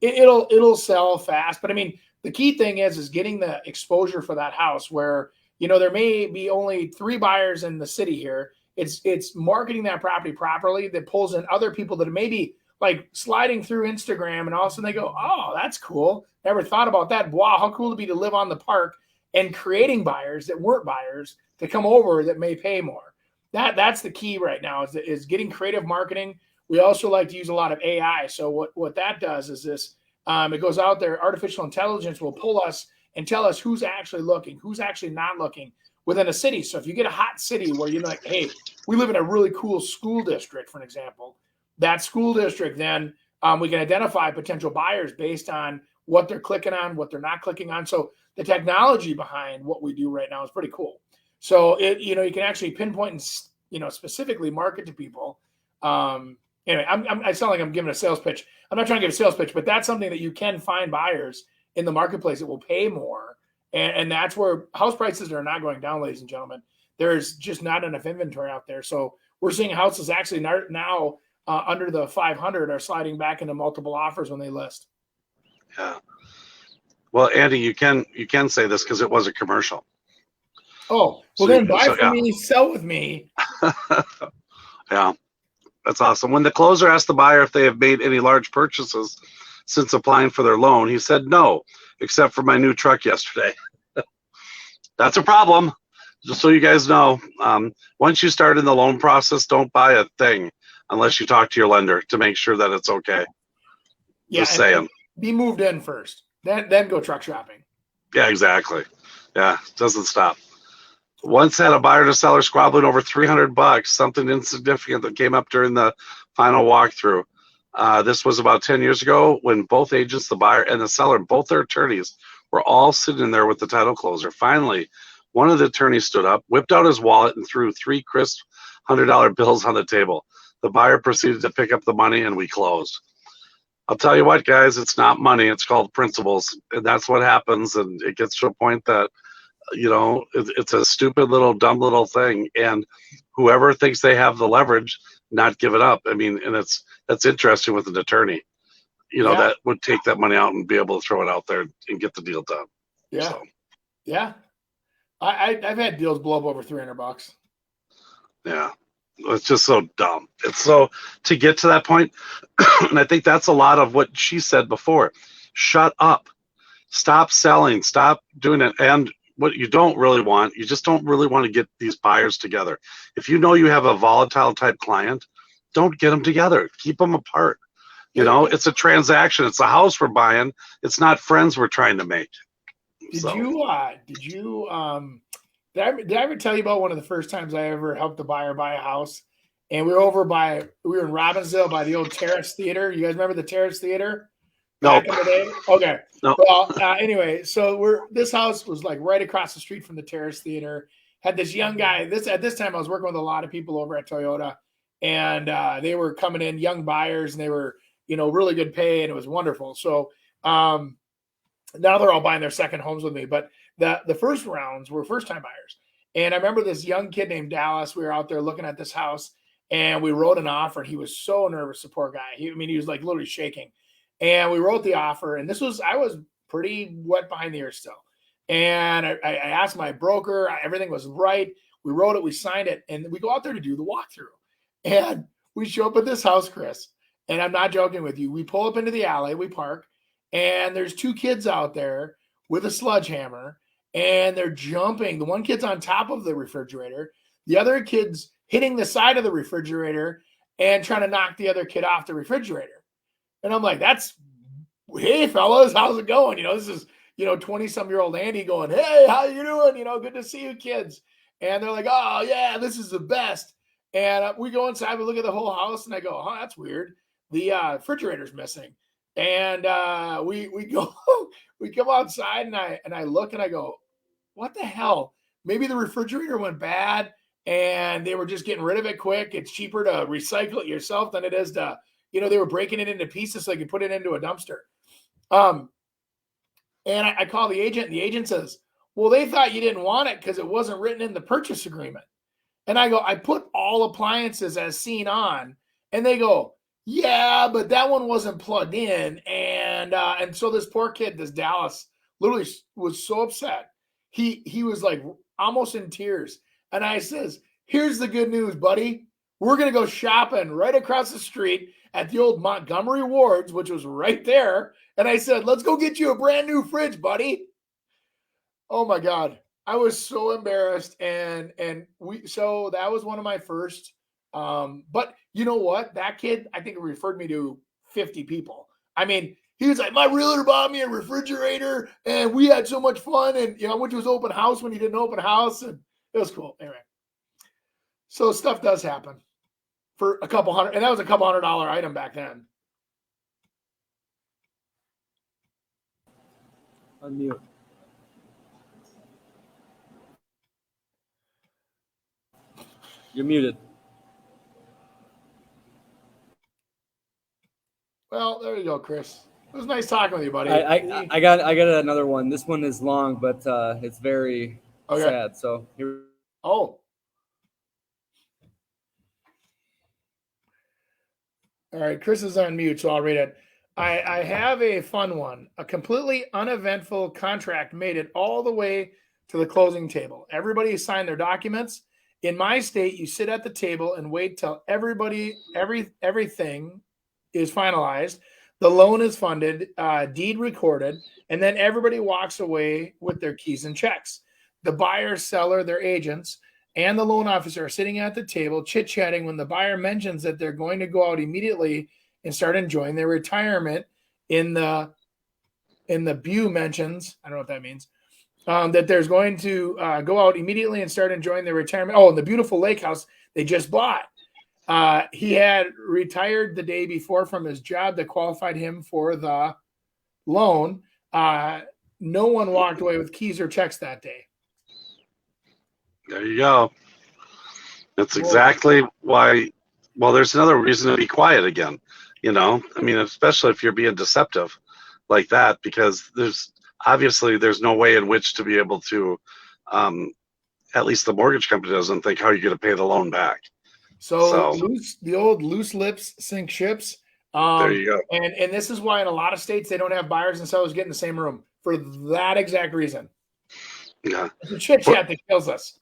it'll sell fast. But I mean, the key thing is getting the exposure for that house where there may be only 3 buyers in the city here. It's marketing that property properly that pulls in other people that maybe like sliding through Instagram, and all of a sudden they go, oh, that's cool. Never thought about that. Wow, how cool to be to live on the park, and creating buyers that weren't buyers to come over that may pay more. That's the key right now is getting creative marketing. We also like to use a lot of AI. So what that does is this, it goes out there. Artificial intelligence will pull us and tell us who's actually looking, who's actually not looking within a city. So if you get a hot city where you're like, hey, we live in a really cool school district, for an example, that school district, then we can identify potential buyers based on what they're clicking on, what they're not clicking on. So the technology behind what we do right now is pretty cool. So you can actually pinpoint and specifically market to people. Anyway, I sound like I'm giving a sales pitch. I'm not trying to give a sales pitch, but that's something that you can find buyers in the marketplace that will pay more, and that's where house prices are not going down, ladies and gentlemen. There's just not enough inventory out there, so we're seeing houses actually now under the 500 are sliding back into multiple offers when they list. Yeah. Well, Andy, you can say this because it was a commercial. Oh, well, then buy from me, sell with me. Yeah. That's awesome. When the closer asked the buyer if they have made any large purchases since applying for their loan, he said no, except for my new truck yesterday. That's a problem. Just so you guys know, once you start in the loan process, don't buy a thing unless you talk to your lender to make sure that it's okay. Yeah, just saying. Be moved in first, then go truck shopping. Yeah, exactly. Yeah, it doesn't stop. Once had a buyer to seller squabbling over $300, something insignificant that came up during the final walkthrough. This was about 10 years ago when both agents, the buyer and the seller, both their attorneys, were all sitting there with the title closer. Finally, one of the attorneys stood up, whipped out his wallet, and threw 3 crisp $100 bills on the table. The buyer proceeded to pick up the money, and we closed. I'll tell you what, guys, it's not money. It's called principles, and that's what happens. And it gets to a point that, it's a stupid little, dumb little thing. And whoever thinks they have the leverage, not give it up. I mean, and that's interesting with an attorney, that would take that money out and be able to throw it out there and get the deal done. Yeah. So. Yeah. I've had deals blow up over $300. Yeah. It's just so dumb. It's so to get to that point, and I think that's a lot of what she said before. Shut up. Stop selling. Stop doing it. And what you don't really want, you just don't really want to get these buyers together. If you know you have a volatile type client, don't get them together. Keep them apart. It's a transaction. It's a house we're buying. It's not friends we're trying to make. Did I ever tell you about one of the first times I ever helped a buyer buy a house? And we were in Robbinsdale by the old Terrace Theater. You guys remember the Terrace Theater? No. Back in the day? Okay. No. Well, anyway, so this house was like right across the street from the Terrace Theater. Had this young guy. At this time I was working with a lot of people over at Toyota, and they were coming in, young buyers, and they were, really good pay, and it was wonderful. So now they're all buying their second homes with me. But the first rounds were first-time buyers. And I remember this young kid named Dallas. We were out there looking at this house, and we wrote an offer. And he was so nervous, the poor guy. He was like literally shaking. And we wrote the offer. And I was pretty wet behind the ears still. And I asked my broker. Everything was right. We wrote it. We signed it. And we go out there to do the walkthrough. And we show up at this house, Chris. And I'm not joking with you. We pull up into the alley. We park. And there's 2 kids out there with a sledgehammer. And they're jumping. The one kid's on top of the refrigerator. The other kid's hitting the side of the refrigerator and trying to knock the other kid off the refrigerator. And I'm like, hey, fellas, how's it going? This is, 20-some-year-old Andy going, hey, how you doing? Good to see you kids. And they're like, oh, yeah, this is the best. And we go inside, we look at the whole house, and I go, oh, that's weird. The refrigerator's missing. And we go, we come outside, and I look, and I go, what the hell? Maybe the refrigerator went bad and they were just getting rid of it quick. It's cheaper to recycle it yourself than it is to, they were breaking it into pieces so they could put it into a dumpster. And I call the agent, and the agent says, well, they thought you didn't want it because it wasn't written in the purchase agreement. And I go, I put all appliances as seen on. And they go, yeah, but that one wasn't plugged in. And so this poor kid, this Dallas, literally was so upset. He was like almost in tears. And I says, here's the good news, buddy. We're going to go shopping right across the street at the old Montgomery Wards, which was right there. And I said, let's go get you a brand new fridge, buddy. Oh my God. I was so embarrassed. So that was one of my first, but you know what? That kid, I think, referred me to 50 people. I mean, he was like, my realtor bought me a refrigerator and we had so much fun. And, I went to his open house when he did an open house, and it was cool. Anyway, so stuff does happen for a couple hundred, and that was a couple $100 item back then. Unmute. You're muted. Well, there you go, Chris. It was nice talking with you, buddy. I got another one. This one is long, but it's very sad. So here. Oh. All right, Chris is on mute, so I'll read it. I have a fun one. A completely uneventful contract made it all the way to the closing table. Everybody signed their documents. In my state, you sit at the table and wait till everything is finalized. The loan is funded, deed recorded, and then everybody walks away with their keys and checks. The buyer, seller, their agents, and the loan officer are sitting at the table chit-chatting when the buyer mentions that they're going to go out immediately and start enjoying their retirement. In the BU mentions, I don't know what that means, that there's going to go out immediately and start enjoying their retirement. Oh, and the beautiful lake house they just bought. He had retired the day before from his job that qualified him for the loan. No one walked away with keys or checks that day. There you go. That's exactly why. Well, there's another reason to be quiet again. You know, I mean, especially if you're being deceptive like that, because there's no way in which to be able to, at least the mortgage company doesn't think how you're going to pay the loan back. So the old loose lips sink ships. There you go. And this is why in a lot of states they don't have buyers and sellers get in the same room for that exact reason. Yeah, it's the chit chat that kills us.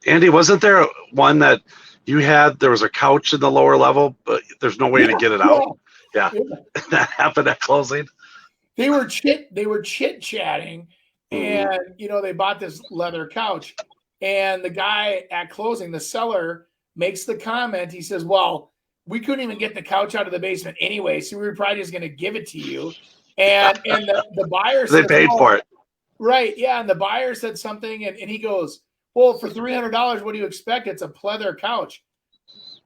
Andy, wasn't there one that you had? There was a couch in the lower level, but there's no way to get it out. Yeah. That happened at closing. They were chit chatting, and they bought this leather couch, and the guy at closing, the seller, makes the comment. He says, "Well, we couldn't even get the couch out of the basement anyway, so we were probably just going to give it to you." And the buyer said, they paid for it, right? Yeah, and the buyer said something, and he goes, "Well, for $300, what do you expect? It's a pleather couch."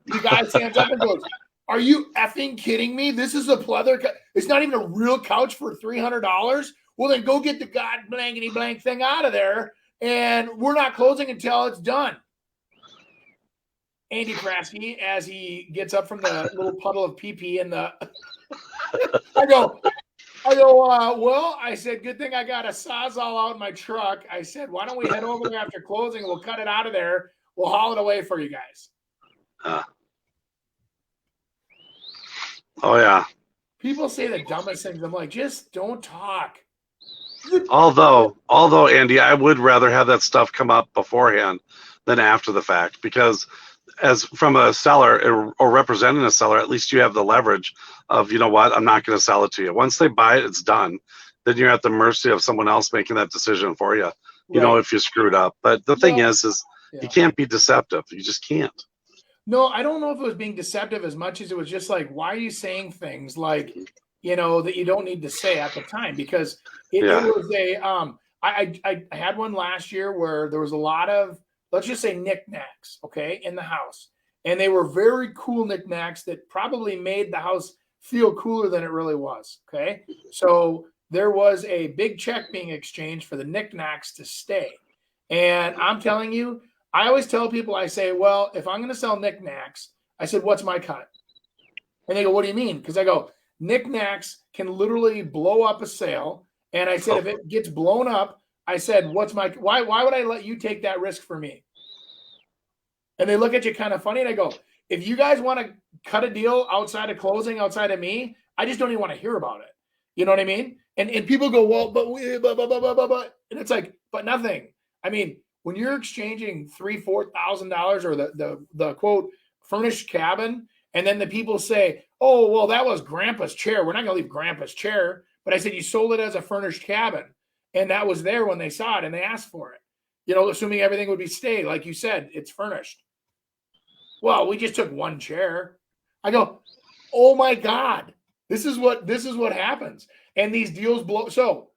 The guy stands up and goes, "Are you effing kidding me? This is a pleather couch. It's not even a real couch for $300. Well, then go get the god blankety blank thing out of there, and we're not closing until it's done." Andy Prasky, as he gets up from the little puddle of pee-pee in the, I go, well, I said, good thing I got a Sawzall out in my truck. I said, why don't we head over there after closing? We'll cut it out of there. We'll haul it away for you guys. Oh, yeah. People say the dumbest things. I'm like, just don't talk. Although, Andy, I would rather have that stuff come up beforehand than after the fact, because as from a seller or representing a seller, at least you have the leverage of, you know what, I'm not going to sell it to you. Once they buy it, it's done. Then you're at the mercy of someone else making that decision for you, you know, if you screwed up. But the thing is you can't be deceptive. You just can't. No, I don't know if it was being deceptive as much as it was just like, why are you saying things like, that you don't need to say at the time? Because it was I had one last year where there was a lot of, let's just say, knickknacks, okay, in the house. And they were very cool knickknacks that probably made the house feel cooler than it really was, okay? So there was a big check being exchanged for the knickknacks to stay. And I'm telling you, I always tell people, I say, well, if I'm going to sell knickknacks, I said, what's my cut? And they go, what do you mean? Because I go, knickknacks can literally blow up a sale. And I said, if it gets blown up, I said, why would I let you take that risk for me? And they look at you kind of funny, and I go, if you guys want to cut a deal outside of closing, outside of me, I just don't even want to hear about it. You know what I mean? And people go, well, but and it's like, but nothing. I mean, when you're exchanging $3,000-$4,000 or the quote furnished cabin, and then the people say, oh, well, that was Grandpa's chair. We're not going to leave Grandpa's chair. But I said, you sold it as a furnished cabin. And that was there when they saw it and they asked for it. Assuming everything would be stayed. Like you said, it's furnished. Well, we just took one chair. I go, oh my God, this is what happens. And these deals blow. So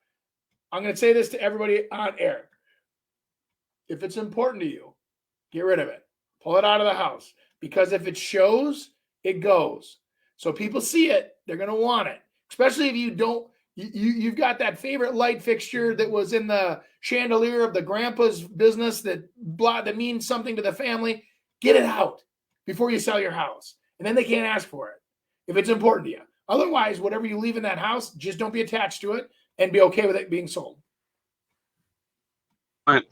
I'm going to say this to everybody on air. If it's important to you, get rid of it. Pull it out of the house. Because if it shows, it goes. So people see it, they're going to want it. Especially if you don't, you've got that favorite light fixture that was in the chandelier of the grandpa's business that means something to the family. Get it out before you sell your house. And then they can't ask for it if it's important to you. Otherwise, whatever you leave in that house, just don't be attached to it and be okay with it being sold. All right.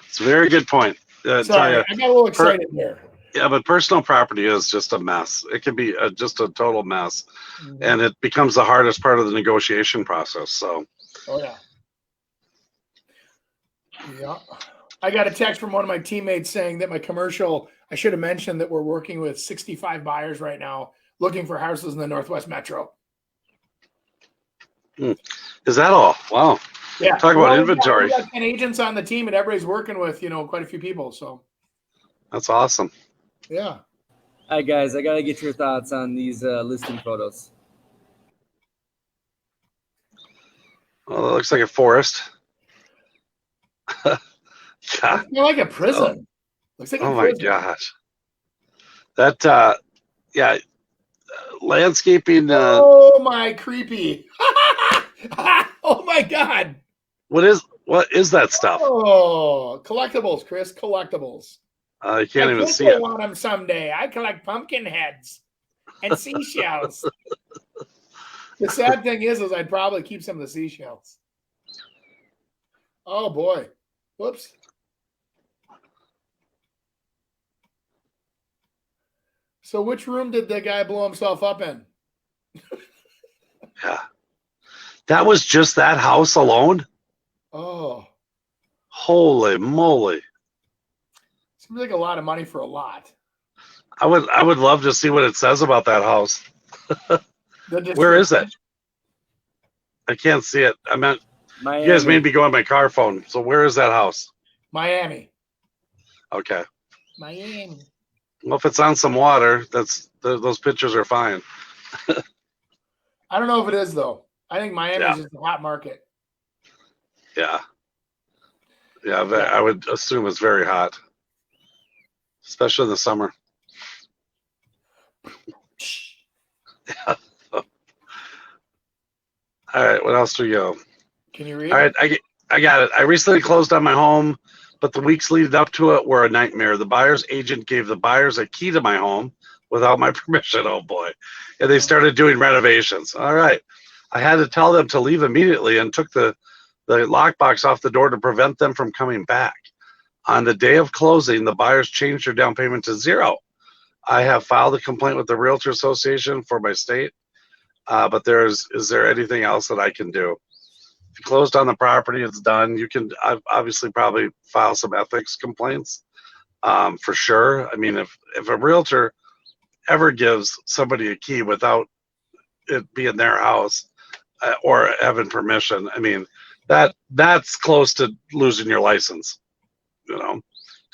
It's a very good point. Sorry, I got a little excited there. Yeah, but personal property is just a mess. It can be just a total mess. Mm-hmm. And it becomes the hardest part of the negotiation process. So. Oh, yeah. Yeah. I got a text from one of my teammates saying that my commercial, I should have mentioned that we're working with 65 buyers right now looking for houses in the Northwest Metro. Is that all? Wow. Yeah. Talk about inventory. We got 10 agents on the team and everybody's working with, quite a few people. So that's awesome. Yeah. All right, guys, I got to get your thoughts on these listing photos. Well, it looks like a forest. Yeah. It's more like a prison. Looks like a oh prison. My gosh. That, yeah, landscaping. Oh my creepy. Oh my God. What is that stuff? Oh, collectibles, Chris, collectibles. You can't even see it. I want them someday. I collect pumpkin heads and seashells. The sad thing is I'd probably keep some of the seashells. Oh boy. Whoops. So which room did the guy blow himself up in? Yeah. That was just that house alone? Oh. Holy moly. Seems like a lot of money for a lot. I would love to see what it says about that house. Where is it? I can't see it. I meant Miami. You guys made me go on my car phone. So where is that house? Miami. Okay. Miami. Well, if it's on some water, those pictures are fine. I don't know if it is though. I think Miami is just a hot market. Yeah. Yeah, I would assume it's very hot, especially in the summer. Yeah. All right, what else do we go? Can you read? All right, I got it. I recently closed on my home, but the weeks leading up to it were a nightmare. The buyer's agent gave the buyers a key to my home without my permission. Oh boy. And they started doing renovations. All right. I had to tell them to leave immediately and took the lockbox off the door to prevent them from coming back. On the day of closing, the buyers changed their down payment to $0. I have filed a complaint with the Realtor Association for my state, but is there anything else that I can do? If you closed on the property, it's done. You can obviously probably file some ethics complaints for sure. I mean, if a realtor ever gives somebody a key without it being their house or having permission, I mean, that's close to losing your license.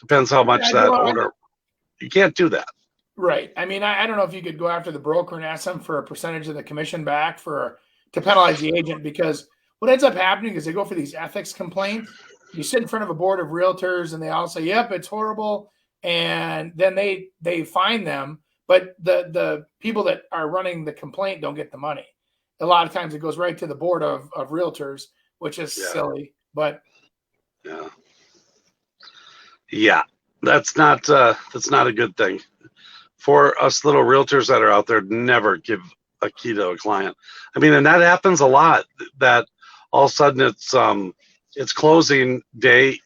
Depends how much that owner. You can't do that. Right. I mean, I don't know if you could go after the broker and ask them for a percentage of the commission back to penalize the agent, because what ends up happening is they go for these ethics complaints. You sit in front of a board of realtors and they all say, yep, it's horrible. And then they fine them. But the people that are running the complaint don't get the money. A lot of times it goes right to the board of realtors, which is silly. But yeah, that's not a good thing. For us little realtors that are out there, never give a key to a client. I mean, and that happens a lot, that all of a sudden it's closing day,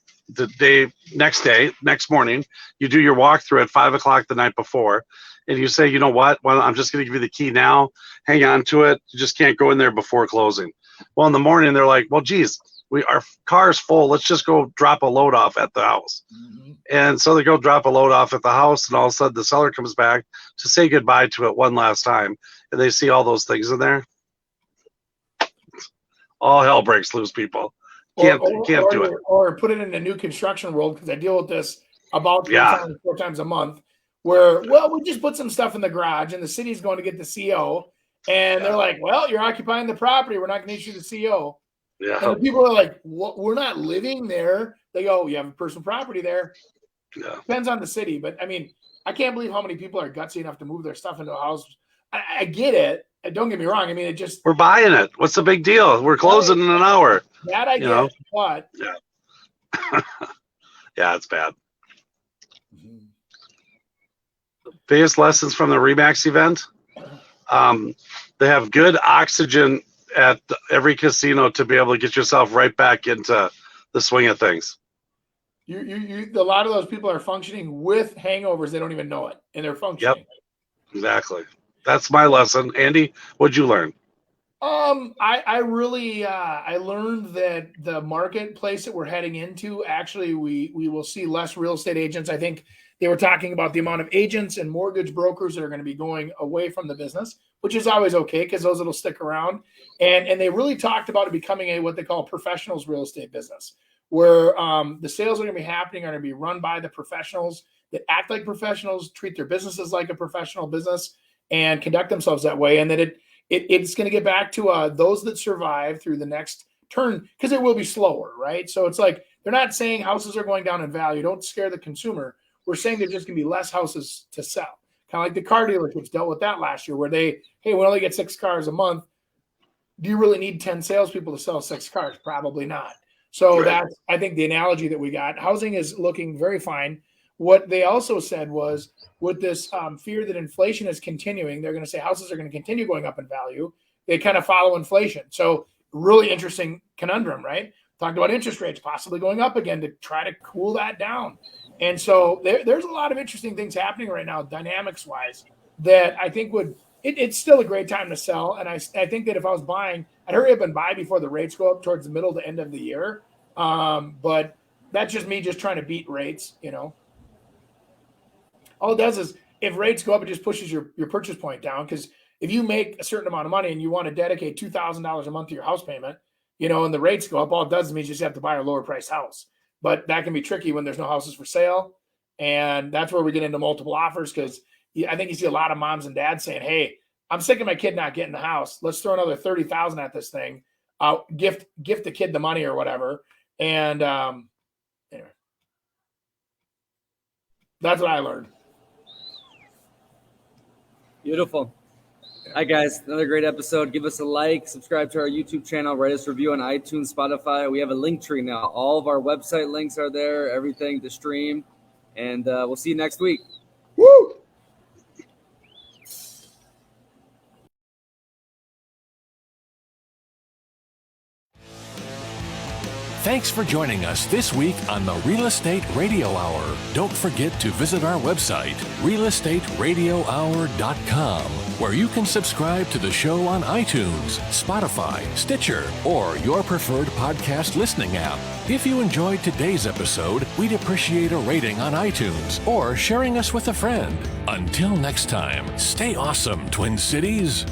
next morning, you do your walkthrough at 5:00 the night before, and you say, you know what? Well, I'm just going to give you the key now. Hang on to it. You just can't go in there before closing. Well, in the morning, they're like, well, geez, our car's full. Let's just go drop a load off at the house. Mm-hmm. And so they go drop a load off at the house, and all of a sudden the seller comes back to say goodbye to it one last time, and they see all those things in there. All hell breaks loose, people. Can't do it. Or put it in a new construction world, because I deal with this about 4 times a month, where, we just put some stuff in the garage and the city's going to get the CO, and they're like, well, you're occupying the property. We're not going to issue the CO. Yeah. And the people are like, what? We're not living there. They go, you have a personal property there. Yeah. Depends on the city. But I mean, I can't believe how many people are gutsy enough to move their stuff into a house. I get it. Don't get me wrong. I mean, we're buying it. What's the big deal? We're closing in an hour. That I get, but yeah, it's bad. Mm-hmm. Biggest lessons from the Remax event. They have good oxygen at every casino to be able to get yourself right back into the swing of things. A lot of those people are functioning with hangovers. They don't even know it, and they're functioning. Yep, exactly. That's my lesson. Andy, what'd you learn? I really I learned that the marketplace that we're heading into, actually, we will see less real estate agents. I think they were talking about the amount of agents and mortgage brokers that are going to be going away from the business, which is always okay because those will stick around. And they really talked about it becoming a what they call professionals real estate business, where the sales are going to be happening, are going to be run by the professionals that act like professionals, treat their businesses like a professional business, and conduct themselves that way. And that it's going to get back to those that survive through the next turn, because it will be slower, right? So it's like they're not saying houses are going down in value. Don't scare the consumer. We're saying there's just going to be less houses to sell. Kind of like the car dealers, which dealt with that last year, where hey, we only get 6 cars a month. Do you really need 10 salespeople to sell 6 cars? Probably not. So that's, I think, the analogy that we got. Housing is looking very fine. What they also said was, with this fear that inflation is continuing, they're going to say houses are going to continue going up in value. They kind of follow inflation. So really interesting conundrum, right? Talked about interest rates possibly going up again to try to cool that down. And so there's a lot of interesting things happening right now, dynamics-wise, that I think it's still a great time to sell. And I think that if I was buying, I'd hurry up and buy before the rates go up towards the middle to end of the year. But that's just me just trying to beat rates, All it does is, if rates go up, it just pushes your purchase point down. Because if you make a certain amount of money and you want to dedicate $2,000 a month to your house payment, and the rates go up, all it does is means you just have to buy a lower priced house. But that can be tricky when there's no houses for sale. And that's where we get into multiple offers, because I think you see a lot of moms and dads saying, hey, I'm sick of my kid not getting the house. Let's throw another $30,000 at this thing. Gift the kid the money or whatever. And anyway, that's what I learned. Beautiful. Hi, guys. Another great episode. Give us a like, subscribe to our YouTube channel, write us a review on iTunes, Spotify. We have a link tree now. All of our website links are there, everything to stream. And we'll see you next week. Woo! Thanks for joining us this week on the Real Estate Radio Hour. Don't forget to visit our website, realestateradiohour.com, where you can subscribe to the show on iTunes, Spotify, Stitcher, or your preferred podcast listening app. If you enjoyed today's episode, we'd appreciate a rating on iTunes or sharing us with a friend. Until next time, stay awesome, Twin Cities.